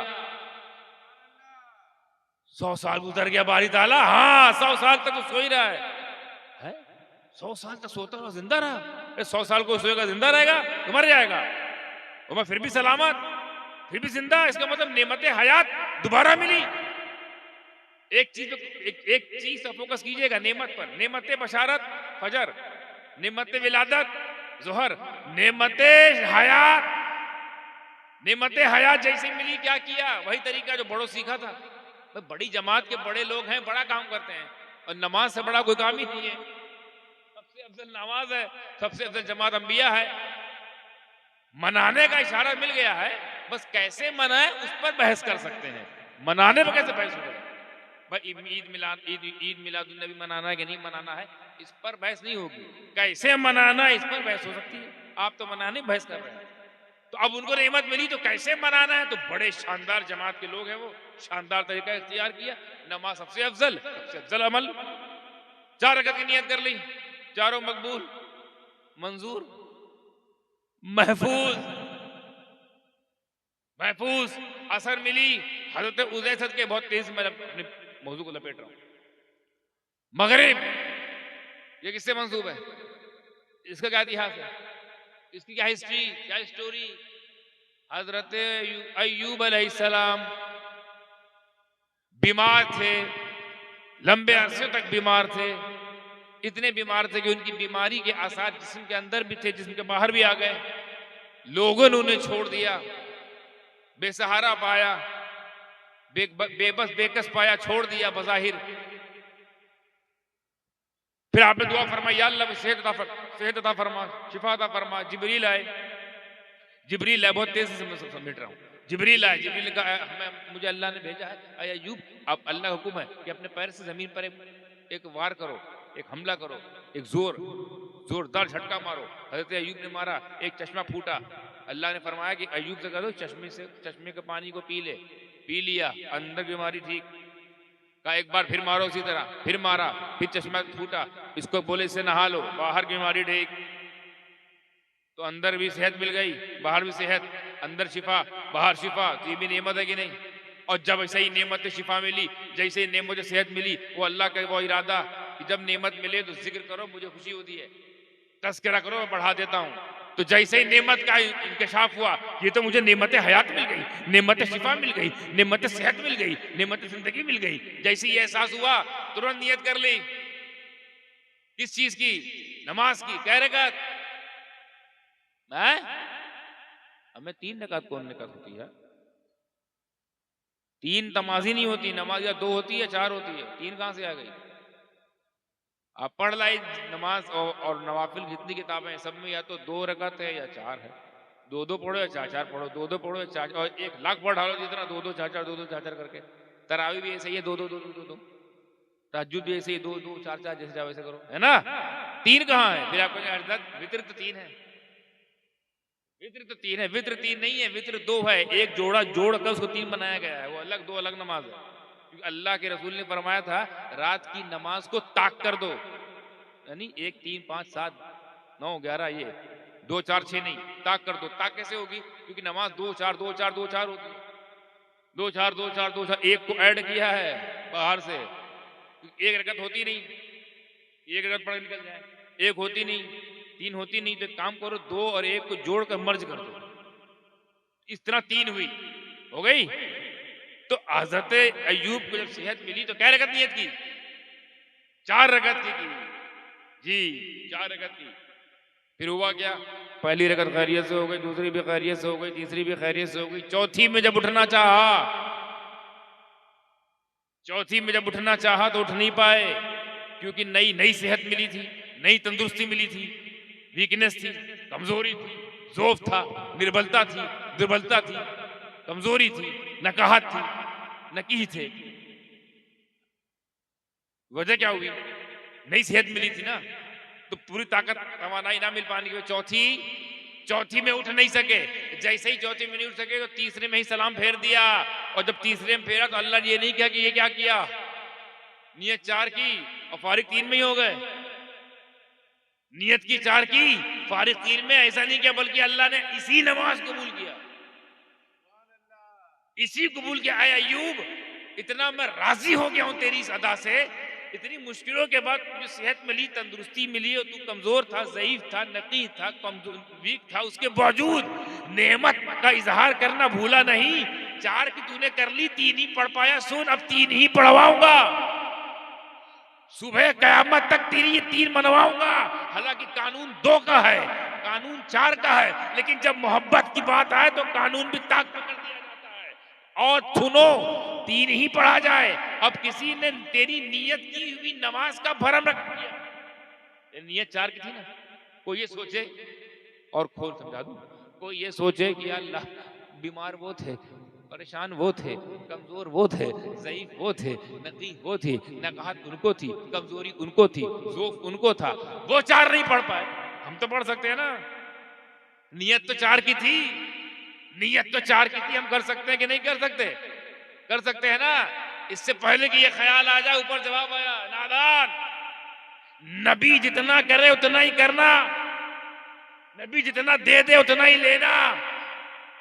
Speaker 1: 100 साल गुजर गया बारी ताला। हाँ, 100 साल तक तो सो ही रहा है? 100 साल तक सोता रहा, जिंदा रहा। 100 साल को सोएगा, जिंदा रहेगा तो मर जाएगा, और मैं फिर भी सलामत, फिर भी जिंदा। इसका मतलब नेमत हयात दोबारा मिली। एक चीज एक चीज पर फोकस कीजिएगा, नेमत पर। नेमत बशारत फजर, नेमत विलादत जोहर, नेमत हयात, नेमत हयात जैसे मिली, क्या किया? वही तरीका जो बड़ों सीखा था। बड़ी जमात के बड़े लोग हैं, बड़ा काम करते हैं, और नमाज से बड़ा कोई काम ही नहीं है। सबसे अफजल नमाज है, सबसे अफजल जमात अंबिया है। मनाने का इशारा मिल गया है, बस कैसे मनाए उस पर बहस कर सकते हैं। मनाने पर कैसे बहस हो? भाई ईद मिलादुन नबी मनाना है कि नहीं मनाना है, इस पर बहस नहीं होगी। कैसे मनाना है, इस पर बहस हो सकती है। आप तो मनाने बहस कर रहे हैं, तो अब उनको नेमत मिली तो कैसे मनाना है? तो बड़े शानदार जमात के लोग हैं, वो शानदार तरीका इख्तियार किया। नमाज सबसे अफजल अमल। 4 रकअत की नियत कर ली, चारों मकबूल, मंजूर, महफूज, महफूज। असर मिली, हजरत उजैर के, बहुत तेज में अपने मौजू को लपेट रहा हूं। मगरिब, ये किससे मंसूब है? इसका क्या इतिहास है, इसकी क्या हिस्ट्री, क्या स्टोरी? हजरत अय्यूब अलैहिस्सलाम बीमार थे, लंबे अरसे तक बीमार थे। इतने बीमार थे कि उनकी बीमारी के आसार जिस्म के अंदर भी थे, जिस्म के बाहर भी आ गए। लोगों ने उन्हें छोड़ दिया, बेसहारा पाया, बेबस बेकस पाया, छोड़ दिया बज़ाहिर। फिर आपने दुआ फरमाई, या अल्लाह सेहत अता फरमा, शिफा अता फरमा। जिब्रील आए, बहुत तेजी से मैं समेट रहा हूँ। जिब्रील आए, जिब्रील ने कहा, मुझे अल्लाह ने भेजा है, अय अय्यूब, आप, अल्लाह का हुक्म है कि अपने पैर से जमीन पर एक वार करो, एक हमला करो, एक जोरदार झटका मारो। हजरत अय्यूब ने मारा, एक चश्मा फूटा। अल्लाह ने फरमाया कि अय्यूब से कहो चश्मे के पानी को पी ले। पी लिया, अंदर बीमारी ठीक। कहा एक बार फिर मारो, उसी तरह फिर मारा, फिर चश्मा फूटा। इसको बोले इससे नहा लो, बाहर की बीमारी ठीक। तो अंदर भी सेहत मिल गई, बाहर भी सेहत, अंदर शिफा, बाहर शिफा। तो ये भी नेमत है कि नहीं? और जब ऐसे ही नेमत शिफा मिली, जैसे ही नेमत सेहत मिली, वो अल्लाह का वो इरादा कि जब नेमत मिले तो जिक्र करो, मुझे खुशी होती है, तस्करा करो, मैं बढ़ा देता हूं। तो जैसे ही नेमत का इंकशाफ हुआ, ये तो मुझे नेमत हयात मिल गई, नेमत शिफा मिल गई, नेमत सेहत मिल गई, नेमत जिंदगी मिल गई। जैसे ही एहसास हुआ, तुरंत नियत कर ली। किस चीज की? नमाज की। कै रकात? हमें 3 रकात कौन रकात होती है? 3 तमाजी नहीं होती नमाज, या 2 होती है, 4 होती है, 3 कहां से आ गई? आप पढ़ लाई नमाज और नवाफिल जितनी किताबें हैं, सब में या तो 2 रकात है या 4 है। 2-2 पढ़ो या 4-4 पढ़ो, 2-2 पढ़ो या 4, और 1 लाख पढ़ डालो जितना, 2-2 4-4 2-2 4-4 करके। तरावी भी ऐसे ही है, 2-2 2-2 2-2। तहज्जुद भी ऐसे ही 2-2 4-4, जैसे चाहो वैसे करो, है ना? 3 कहां है? फिर आपको वितर तो 3 है। वित्र तो तीन है, वित्र तीन नहीं है, वित्र दो है। एक जोड़ा जोड़ कर उसको तीन बनाया गया है, वो अलग दो अलग नमाज है। क्योंकि अल्लाह के रसूल ने फरमाया था रात की नमाज को ताक कर दो, यानी 1 3 5 7 9 11 ये 2 4 6 नहीं, ताक कर दो। ताक कैसे होगी? क्योंकि नमाज 2 4 2 4 2 4 होती है, 2 4 2 4 2 4, एक को ऐड किया है बाहर से, एक रकत होती नहीं, एक रकत पढ़ के निकल जाए, एक होती नहीं, तीन होती नहीं, तो एक काम करो, दो और एक को जोड़कर मर्ज कर दो, इस तरह तीन हुई, हो गई। तो हजरत अय्यूब को जब सेहत मिली तो क्या रकत नियत की? 4 रकत की जी, 4 रकत की। फिर हुआ क्या? पहली रकत खैरियत से हो गई, दूसरी भी खैरियत से हो गई, तीसरी भी खैरियत से हो गई, चौथी में जब उठना चाहा, चौथी में जब उठना चाहा तो उठ नहीं पाए, क्योंकि नई नई सेहत मिली थी, नई तंदुरुस्ती मिली थी, वीकनेस थी, कमजोरी थी, जोफ था, निर्बलता थी, दुर्बलता थी, कमजोरी थी, नकाहत थी, नकीह थे। वजह क्या हुई? नई सेहत मिली थी ना, तो पूरी ताकत तवानाई ना मिल पाने की चौथी में उठ नहीं सके। जैसे ही चौथी में नहीं उठ सके तो तीसरे में ही सलाम फेर दिया, और जब तीसरे में फेरा तो अल्लाह ने ये नहीं किया कि ये क्या किया, नियत 4 की और फारिग 3 में ही हो गए। नियत की 4 की, फारिग 3 में, ऐसा नहीं किया, बल्कि अल्लाह ने इसी नमाज कबूल किया, इसी कबूल किया। आए अय्यूब, इतना मैं राजी हो गया हूं तेरी इस अदा से, इतनी मुश्किलों के बाद तुझे सेहत मिली, तंदुरुस्ती मिली, और तू कमजोर था, ज़ईफ था, नकी था, वीक था, उसके बावजूद नेमत का इजहार करना भूला नहीं। 4 की तूने कर ली, 3 ही पढ़ पाया, सुन अब 3 ही पढ़वाऊंगा, सुबह कयामत तक तेरी ये 3 मनवाऊंगा। हालांकि कानून 2 का है, कानून 4 का है, लेकिन जब मोहब्बत की बात आए तो कानून भी ताक पर कर दिया जाता है, और सुनो 3 ही पढ़ा जाए। अब किसी ने तेरी नियत की हुई नमाज का भरम रख दिया, ये नियत 4 की थी ना। कोई ये सोचे, और खोल समझा दूं, कोई ये सोचे कि अल्लाह बीमार वो थे, परेशान वो थे, कमजोर वो थे, ज़ईफ वो थे, नकी वो थी, नकाहत उनको थी, कमजोरी उनको थी, ज़ोफ उनको था, वो 4 नहीं पढ़ पाए, हम तो पढ़ सकते हैं ना। नियत तो 4 की थी, नियत तो 4 की थी, हम कर सकते हैं कि नहीं कर सकते? कर सकते हैं ना। इससे पहले कि ये ख्याल आ जाए, ऊपर जवाब आया, नादान, नबी जितना करे उतना ही करना, नबी जितना दे दे उतना ही लेना।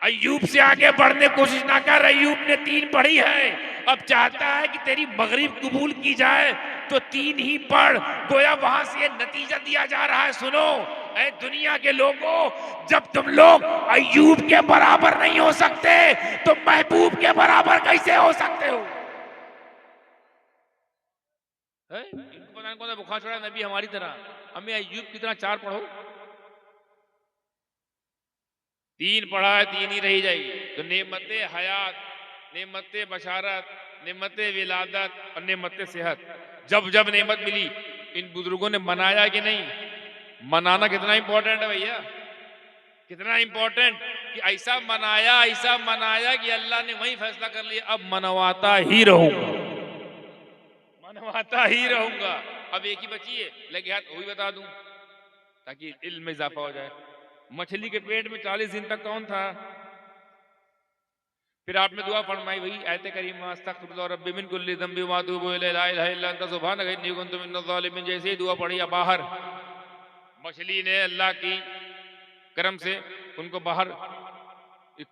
Speaker 1: अय्यूब से आगे बढ़ने की कोशिश ना कर, अय्यूब ने 3 पढ़ी है, अब चाहता है कि तेरी मगरिब कबूल की जाए तो 3 ही पढ़। गोया वहां से ये नतीजा दिया जा रहा है, सुनो ऐ दुनिया के लोगों, जब तुम लोग अय्यूब के बराबर नहीं हो सकते तो महबूब के बराबर कैसे हो सकते हो? इनको पता नहीं कौन सा बुखार चढ़ा नबी हमारी तरह, हमें अय्यूब की तरह 4 पढ़ो। 3 पढ़ा है, 3 ही रही जाएगी। तो नेमत हयात, नेमत बशारत, नेमत विलादत और नेमत सेहत, जब जब नेमत मिली इन बुजुर्गों ने मनाया कि नहीं? मनाना कितना इंपॉर्टेंट है भैया, कितना इंपॉर्टेंट, कि ऐसा मनाया कि अल्लाह ने वही फैसला कर लिया, अब मनवाता ही रहूंगा, मनवाता ही रहूंगा। अब एक ही बची है, लगे हाथ वही बता दूं ताकि इल्म में इजाफा हो जाए। मछली के पेट में 40 दिन तक कौन था? फिर आपने दुआ फरमाई, वही आयत करीमा, अस्तगफिरुल्लाह रब्बी मिन कुल्ली ज़ंबि व अतूबु इलैहि ला इलाहा इल्ला अंता सुब्हानका इन्नी कुन्तु मिनज़ ज़ालिमीन, जैसे ही दुआ पढ़ी बाहर, मछली ने अल्लाह की करम से उनको बाहर,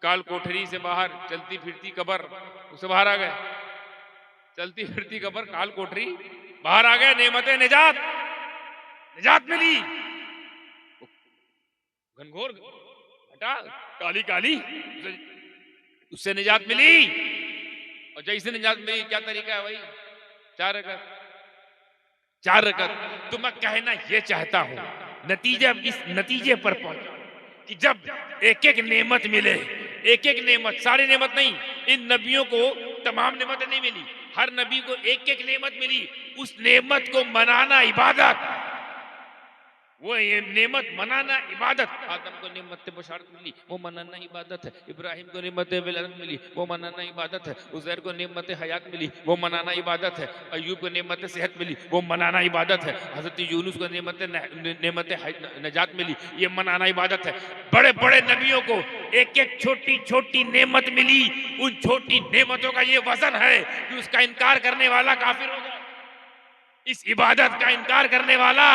Speaker 1: काल कोठरी से बाहर, चलती फिरती कब्र, उससे बाहर आ गए, चलती फिरती कब्र, काल कोठरी, बाहर आ गए, नेमत निजात, निजात मिली, घनघोर घटा काली काली, उससे निजात मिली। और जैसे निजात मिली, क्या तरीका है? वही 4 रकत, 4 रकत। तो मैं कहना ये चाहता हूं, नतीजा इस नतीजे पर पहुंचा कि जब एक एक नेमत मिले, एक एक नेमत, सारी नेमत नहीं, इन नबियों को तमाम नेमतें नहीं मिली, हर नबी को एक एक नेमत मिली, उस नेमत को मनाना इबादत, वो ये नेमत मनाना इबादत। आदम को नेमत बशारत मिली, वो मनाना इबादत है। इब्राहिम को नेमत विलादत मिली, वो मनाना इबादत है। उज़ैर को नेमत हयात मिली, वो मनाना इबादत है। अय्यूब को नेमत सेहत मिली, वो मनाना इबादत है। हज़रत यूनुस को नेमत नजात मिली, ये मनाना इबादत है। बड़े बड़े नबियों को एक एक छोटी छोटी नेमत मिली, उन छोटी नेमतों का ये वजन है कि उसका इनकार करने वाला काफिर हो जाए, इस इबादत का इनकार करने वाला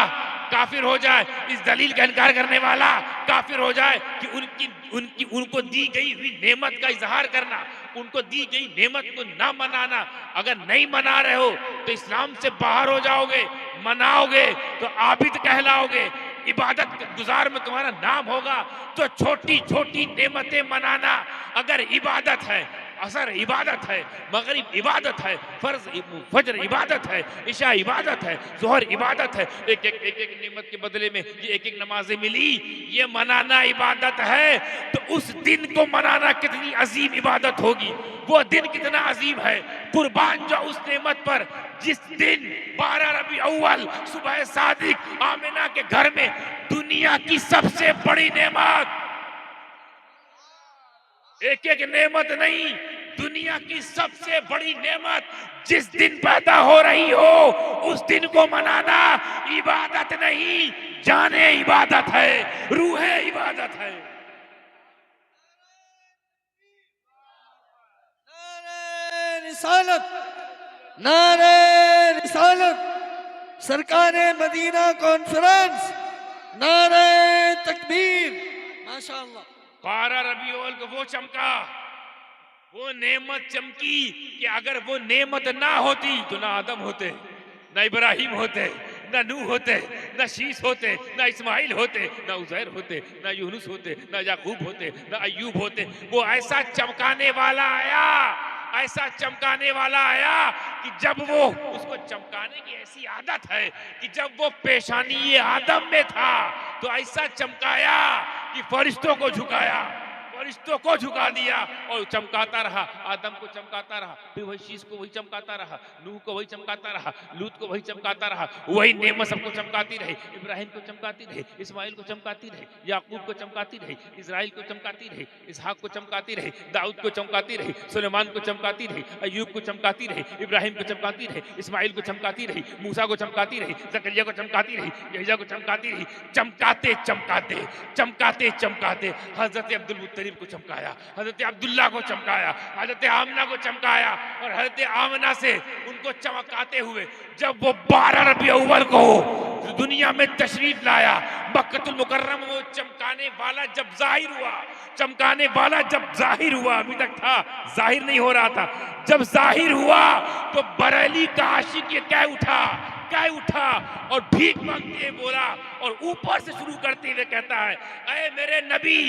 Speaker 1: काफिर हो जाए, इस दलील का इनकार करने वाला काफिर हो जाए कि उनकी उनकी उनको दी गई हुई नेमत का इजहार करना, उनको दी गई नेमत को ना मनाना। अगर नहीं मना रहे हो तो इस्लाम से बाहर हो जाओगे, मनाओगे तो आबिद कहलाओगे, इबादत गुजार में तुम्हारा नाम होगा। तो छोटी छोटी नेमतें मनाना अगर इबादत है, असर इबादत है, मगरिब इबादत है, फजर इबादत है, इशा इबादत है, जोहर इबादत है। एक नेमत के बदले में ये एक एक नमाजें मिली, ये मनाना इबादत है। तो उस दिन को मनाना कितनी अजीम इबादत होगी, वो दिन कितना अजीम है। कुर्बान जो उस नेमत पर, जिस दिन 12 रबी अव्वल सुबह सादिक आमिना के घर में दुनिया की सबसे बड़ी नेमत, एक एक नेमत नहीं, दुनिया की सबसे बड़ी नेमत जिस दिन पैदा हो रही हो, उस दिन को मनाना इबादत नहीं, जाने इबादत है, रूहे इबादत है।
Speaker 2: नारे रिसालत, नारे रिसालत, सरकारे मदीना कॉन्फ्रेंस, नारे तकबीर। माशाअल्लाह।
Speaker 1: 12 रबी अव्वल को वो चमका, वो नेमत चमकी कि अगर वो नेमत ना होती तो ना आदम होते, ना इब्राहिम होते, ना नूह होते, ना शीश होते, ना इस्माइल होते, ना उज़ैर होते, ना यूनुस होते, ना याकूब होते, ना अय्यूब होते। वो ऐसा चमकाने वाला आया, ऐसा चमकाने वाला आया कि जब वो, उसको चमकाने की ऐसी आदत है कि जब वो पेशानी ये आदम में था तो ऐसा चमकाया कि फरिश्तों को झुकाया, फरिश्तों को झुका दिया और चमकाता रहा। आदम को चमकाता रहा, फिर वही शीश को वही चमकाता रहा, नूह को वही चमकाता रहा, लूत को वही चमकाता रहा। वही नेमत सबको चमकाती रही, इब्राहिम को चमकाती रही, इस्माइल को चमकाती रही, याकूब को चमकाती रही, इस्राइल को चमकाती रही, इसहाक को चमकाती रही, दाऊद को चमकाती रही, सुलेमान को चमकाती रही, अय्यूब को चमकाती रही, इब्राहिम को चमकाती रही, इस्माइल को चमकाती रही, मूसा को चमकाती रही, जकरिया को चमकाती रही, यहया को चमकाती रही। चमकाते चमकाते चमकाते चमकाते हजरत अब्दुल मुत्तलिब को चमकाया, हजरत अब्दुल्ला को चमकाया, हजरत आमना को चमकाया, और हजरत आमना से उनको चमकाते हुए जब वो 12 रबी अव्वल को दुनिया में तशरीफ लाया, मक्कतुल मुकर्रम, वो चमकाने वाला जब जाहिर हुआ, चमकाने वाला जब जाहिर हुआ, अभी तक था जाहिर नहीं हो रहा था, जब जाहिर हुआ तो बरेली का आशिक ये कह उठा और भीख मांगते हुए बोला, और ऊपर से शुरू करते हुए कहता है, अरे मेरे नबी,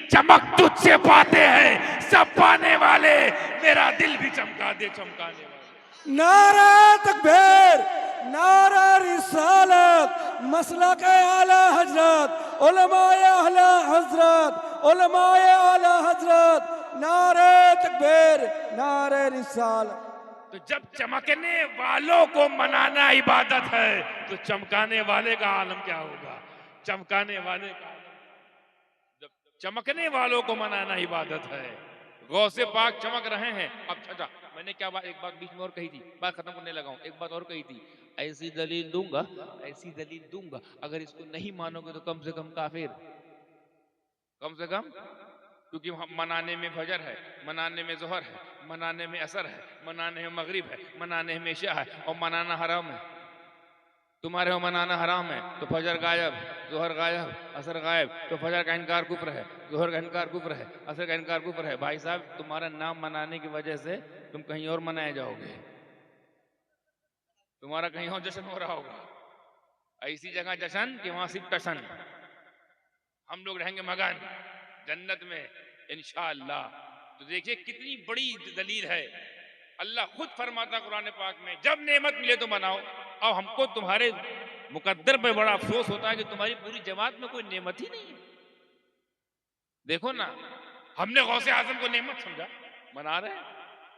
Speaker 1: चमक तुझसे पाते हैं सब पाने वाले, मेरा दिल भी चमका दे चमकाने वाले।
Speaker 2: नारा तकबीर, नारा रिसालत, मसलक आला हजरत, उलमाए आला हजरत, उलमाए आला हजरत, नारे तकबीर, नारे रिसालत।
Speaker 1: तो जब चमकने वालों को मनाना इबादत है तो चमकाने वाले का आलम क्या होगा? चमकाने वाले का आलम, जब चमकने वालों को मनाना इबादत है। गौसे पाक चमक रहे हैं। अब अच्छा, मैंने क्या बात, एक बात बीच में और कही थी, बात खत्म करने लगा हूं। एक बात और कही थी, ऐसी दलील दूंगा, ऐसी दलील दूंगा, अगर इसको नहीं मानोगे तो कम से कम काफिर, कम से कम, क्योंकि मनाने में फजर है, मनाने में जोहर है, मनाने में असर है, मनाने में मगरिब है, मनाने में इशा है, और मनाना हराम है। तुम्हारे हो मनाना हराम है तो फजर गायब, जोहर गायब, असर गायब, तो फजर का इनकार कुफ्र है, जोहर का इनकार कुफ्र है, असर का इनकार कुफ्र है। भाई साहब, तुम्हारा नाम मनाने की वजह से तुम कहीं और मनाए जाओगे, तुम्हारा कहीं और जश्न हो रहा होगा, ऐसी जगह जश्न कि वहां सिर्फ टशन। हम लोग रहेंगे मगन जन्नत में इंशाअल्लाह। तो देखिए कितनी बड़ी दलील है। अल्लाह खुद फरमाता कुरान पाक में, जब नेमत मिले तो मनाओ। अब हमको तुम्हारे मुकद्दर पे बड़ा अफसोस होता है कि तुम्हारी पूरी जमात में कोई नेमत ही नहीं है। देखो ना, हमने गौसे आजम को नेमत समझा, मना रहे हैं।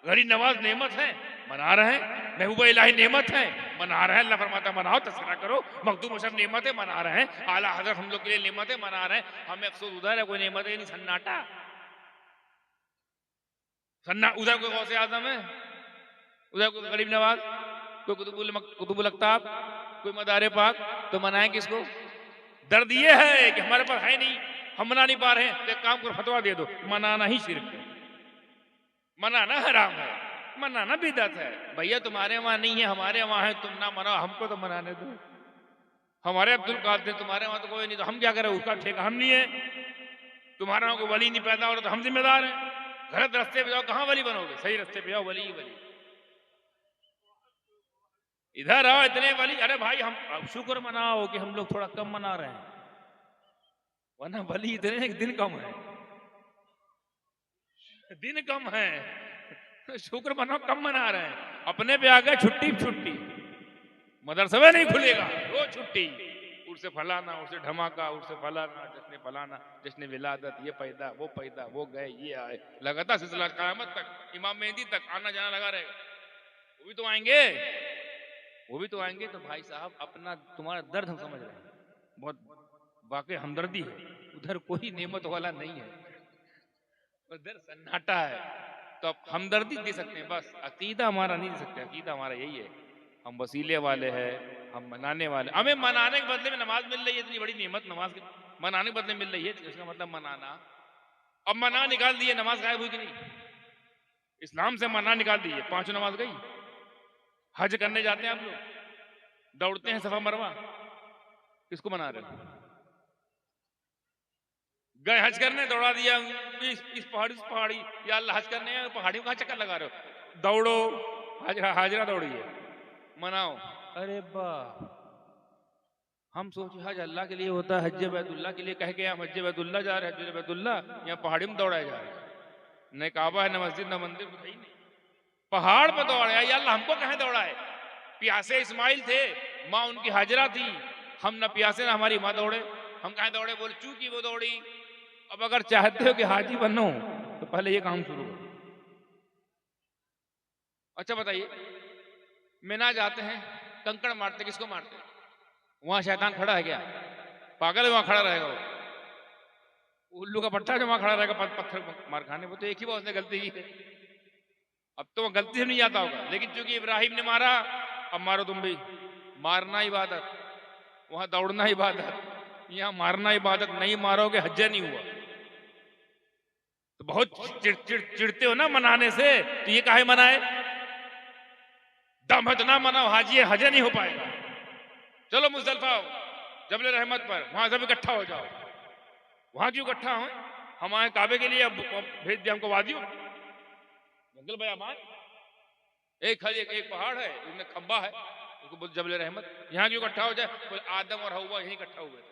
Speaker 1: घड़ी नमाज नेमत है, मना रहे हैं। महबूबा इलाही नेमत है, मना रहे हैं। अल्लाह फरमाता है मनाओ, तस्करा करो। मखदूम अशरफ नेमत है, मना रहे हैं। आला हजरत हम लोग के लिए नेमत है, मना रहे हैं। हमें अफसोस उधर है, कोई नेमत है नहीं, सन्नाटा। उधर कोई गौसे आजम है, उधर कोई गरीब नवाज, कोई कुतुबुल अख्ताब, कोई मदारे पाक, तो मनाएं किसको? दर्द ये है कि हमारे पास है नहीं, हम मना नहीं पा रहे हैं, तो एक काम करो फतवा दे दो, मनाना ही शिर्क है, मनाना हराम है, मनाना बिदअत है। भैया तुम्हारे वहां नहीं है, हमारे वहां है, तुम ना मनाओ, हमको तो मनाने दो। हमारे अब्दुल कादिर, तुम्हारे वहां तो कोई नहीं, तो हम क्या करें? उसका ठेका हम नहीं है। तुम्हारे वहां कोई वली नहीं पैदा हो रहा तो हम जिम्मेदार हैं। गलत रास्ते पे जाओ, कहां वली बनोगे? सही रास्ते पे जाओ, वली ही वली। इधर आओ, इतने वली। अरे भाई हम अब शुक्र मनाओ कि हम लोग थोड़ा कम मना रहे हैं, वरना वली इतने दिन कम है, दिन कम है। शुक्र मनाओ कम मना रहे हैं। अपने पे आ गए छुट्टी छुट्टी, मदरसा नहीं खुलेगा, रोज छुट्टी। उर्से फलाना, उर्से धमाका, उर्से फलाना, जिसने फलाना, जिसने विलादत, ये पैदा, वो गए, ये आए, लगातार सिलसिला क़यामत तक, इमाम मेहदी तक आना जाना लगा रहेगा। वो भी तो आएंगे, वो भी तो आएंगे। तो भाई साहब अपना तुम्हारा दर्द हम समझ रहे हैं, बहुत वाकई हमदर्दी है। उधर कोई नेमत वाला नहीं है, उधर सन्नाटा है। तो अब हमदर्दी दे सकते हैं बस, अकीदा हमारा नहीं दे सकते। अकीदा हमारा यही है, हम वसीले वाले हैं, हम मनाने वाले। हमें मनाने के बदले में नमाज मिल रही है, इतनी बड़ी नेमत नमाज के मनाने के बदले मिल रही है, इसका मतलब मनाना। अब मना निकाल दिए, नमाज गायब हुई कि नहीं? इस्लाम से मना निकाल दिए, 5 नमाज गई। हज करने जाते हैं आप लोग, दौड़ते हैं सफा मरवा, किसको मना रहे हो? गए हज करने, दौड़ा दिया इस पहाड़ी, या अल्लाह हज करने पहाड़ियों का चक्कर लगा रहे हो, दौड़ो, हाजरा दौड़ी है, मनाओ। अरे वाह, हम सोचे हज अल्लाह के लिए होता है, हज बैतुल्लाह के लिए कह के हम हज बैतुल्लाह जा रहे हैं, हज बैतुल्लाह, यहाँ पहाड़ी में दौड़ाया जा रहा है। न काबा है, न मस्जिद, न मंदिर, कुछ है ही नहीं, पहाड़ पर दौड़ाया। या अल्लाह हमको कहाँ दौड़ा है? प्यासे इस्माइल थे, माँ उनकी हाजरा थी, हम न प्यासे ना हमारी माँ दौड़े, हम कहाँ दौड़े? बोले चूंकि वो दौड़ी। अब अगर चाहते हो कि हाजी बनो तो पहले ये काम शुरू करो। अच्छा बताइए, मिना जाते हैं, कंकड़ मारते, किसको मारते? वहां शैतान खड़ा है क्या? पागल है, वहां खड़ा रहेगा वो? उल्लू का पट्टा जो वहां खड़ा रहेगा पत्थर मार खाने? वो तो एक ही बात उसने गलती की है, अब तो वो गलती से नहीं आता होगा, लेकिन चूंकि इब्राहिम ने मारा, अब मारो तुम भी। मारना इबादत, वहां दौड़ना इबादत, यहाँ मारना इबादत। नहीं मारोगे हज नहीं हुआ। तो बहुत चिढ़ते हो ना मनाने से, तो ये काहे मनाए? दम है तो ना मनाओ, हाजी हज नहीं हो पाएगा। चलो मुजदलिफा आओ, जबल रहमत पर, वहां सब इकट्ठा हो जाओ। वहां क्यों इकट्ठा हो? हम आए काबे के लिए, अब भेज दिया हमको वादियों, जंगल बयाबान, एक पहाड़ है, उसमें खंबा है, उसको बोल जबल रहमत। यहाँ क्यों इकट्ठा हो जाए? बोले आदम और हव्वा यहीं इकट्ठा हुए थे।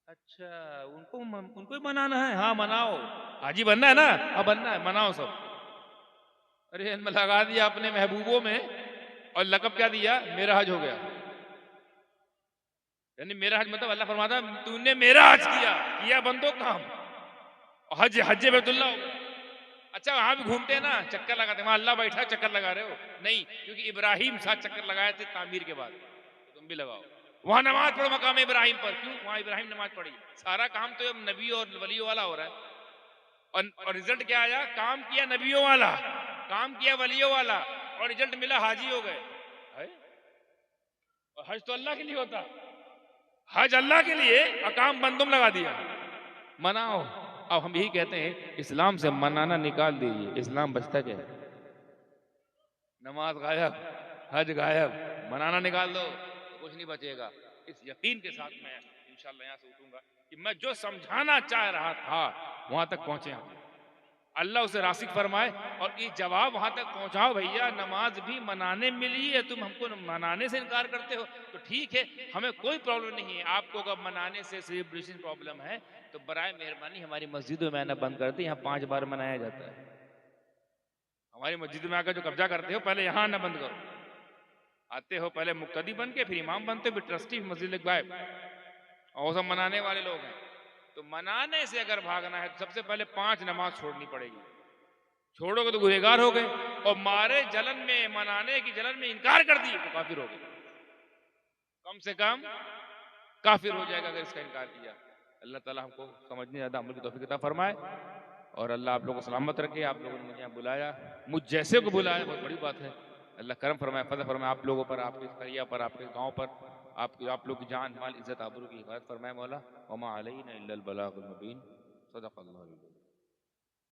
Speaker 1: अच्छा, उनको ही मनाना है? हाँ मनाओ, हाजी बनना है ना, हाँ बनना है, मनाओ सब। अरे इनमें लगा दिया अपने महबूबों में, और लकब क्या दिया? मेरा हज हो गया। यानी मेरा हज मतलब अल्लाह फरमाता तूने मेरा हज किया बंदो काम, हज हज बैतुल्लाह हो गया। अच्छा वहां भी घूमते हैं ना, चक्कर लगाते हैं, वहां अल्लाह बैठा चक्कर लगा रहे हो? नहीं, क्योंकि इब्राहिम 7 चक्कर लगाए थे तामीर के बाद, तो तुम भी लगाओ। वहां नमाज पढ़ो मकाम इब्राहिम पर, क्यों? वहां इब्राहिम नमाज पढ़ी। सारा काम तो अब नबी और वलियों वाला हो रहा है, और रिजल्ट क्या आया? काम किया नबियों वाला, काम किया वलियों वाला, और रिजल्ट मिला हाजी हो गए। और हज तो अल्लाह के लिए होता, हज अल्लाह के लिए, अकाम बंदुम लगा दिया, मनाओ। अब हम यही कहते हैं इस्लाम से मनाना निकाल दीजिए, इस्लाम बचता क्या है? नमाज गायब, हज गायब, मनाना निकाल दो तो कुछ नहीं बचेगा। इस यकीन के साथ मैं इंशाल्लाह यहाँ से उठूंगा कि मैं जो समझाना चाह रहा था वहां तक पहुंचे हम। अल्लाह उसे रासिक फरमाए और ये जवाब वहां तक पहुंचाओ। भैया नमाज भी मनाने मिली है, तुम हमको मनाने से इनकार करते हो, तो ठीक है, हमें कोई प्रॉब्लम नहीं है। आपको अगर मनाने से सेलिब्रेशन प्रॉब्लम है तो बराए मेहरबानी हमारी मस्जिदों में आना बंद कर दे, यहाँ 5 बार मनाया जाता है। हमारी मस्जिद में आकर जो कब्जा करते हो, पहले यहाँ आना बंद करो। आते हो पहले मुक्तदी बन के, फिर इमाम बनते हो, फिर ट्रस्टी, मस्जिद गायब, और सब मनाने वाले लोग हैं। तो मनाने से अगर भागना है तो सबसे पहले 5 नमाज छोड़नी पड़ेगी। छोड़ोगे तो गुनहगार हो गए, और मारे जलन में, मनाने की जलन में इनकार कर दिए तो काफिर हो गए। कम से कम काफिर हो जाएगा अगर इसका इनकार किया। अल्लाह ताला हमको समझने ज़्यादा अमल की तौफीक अता फरमाए, और अल्लाह आप लोगों को सलामत रखे। आप लोगों ने मुझे यहाँ बुलाया, मुझ जैसे को बुलाया, बहुत बड़ी बात है। अल्लाह करम फरमाए, फजल फरमाए आप लोगों पर, आपके करिया पर, आपके गांव पर, आप लोग की जान माल इज्जत आबरू की हिफाजत फरमाए मौला। वमा अलैना इल्लल बलागुल मुबीन। सदक़ल्लाहुल अज़ीम।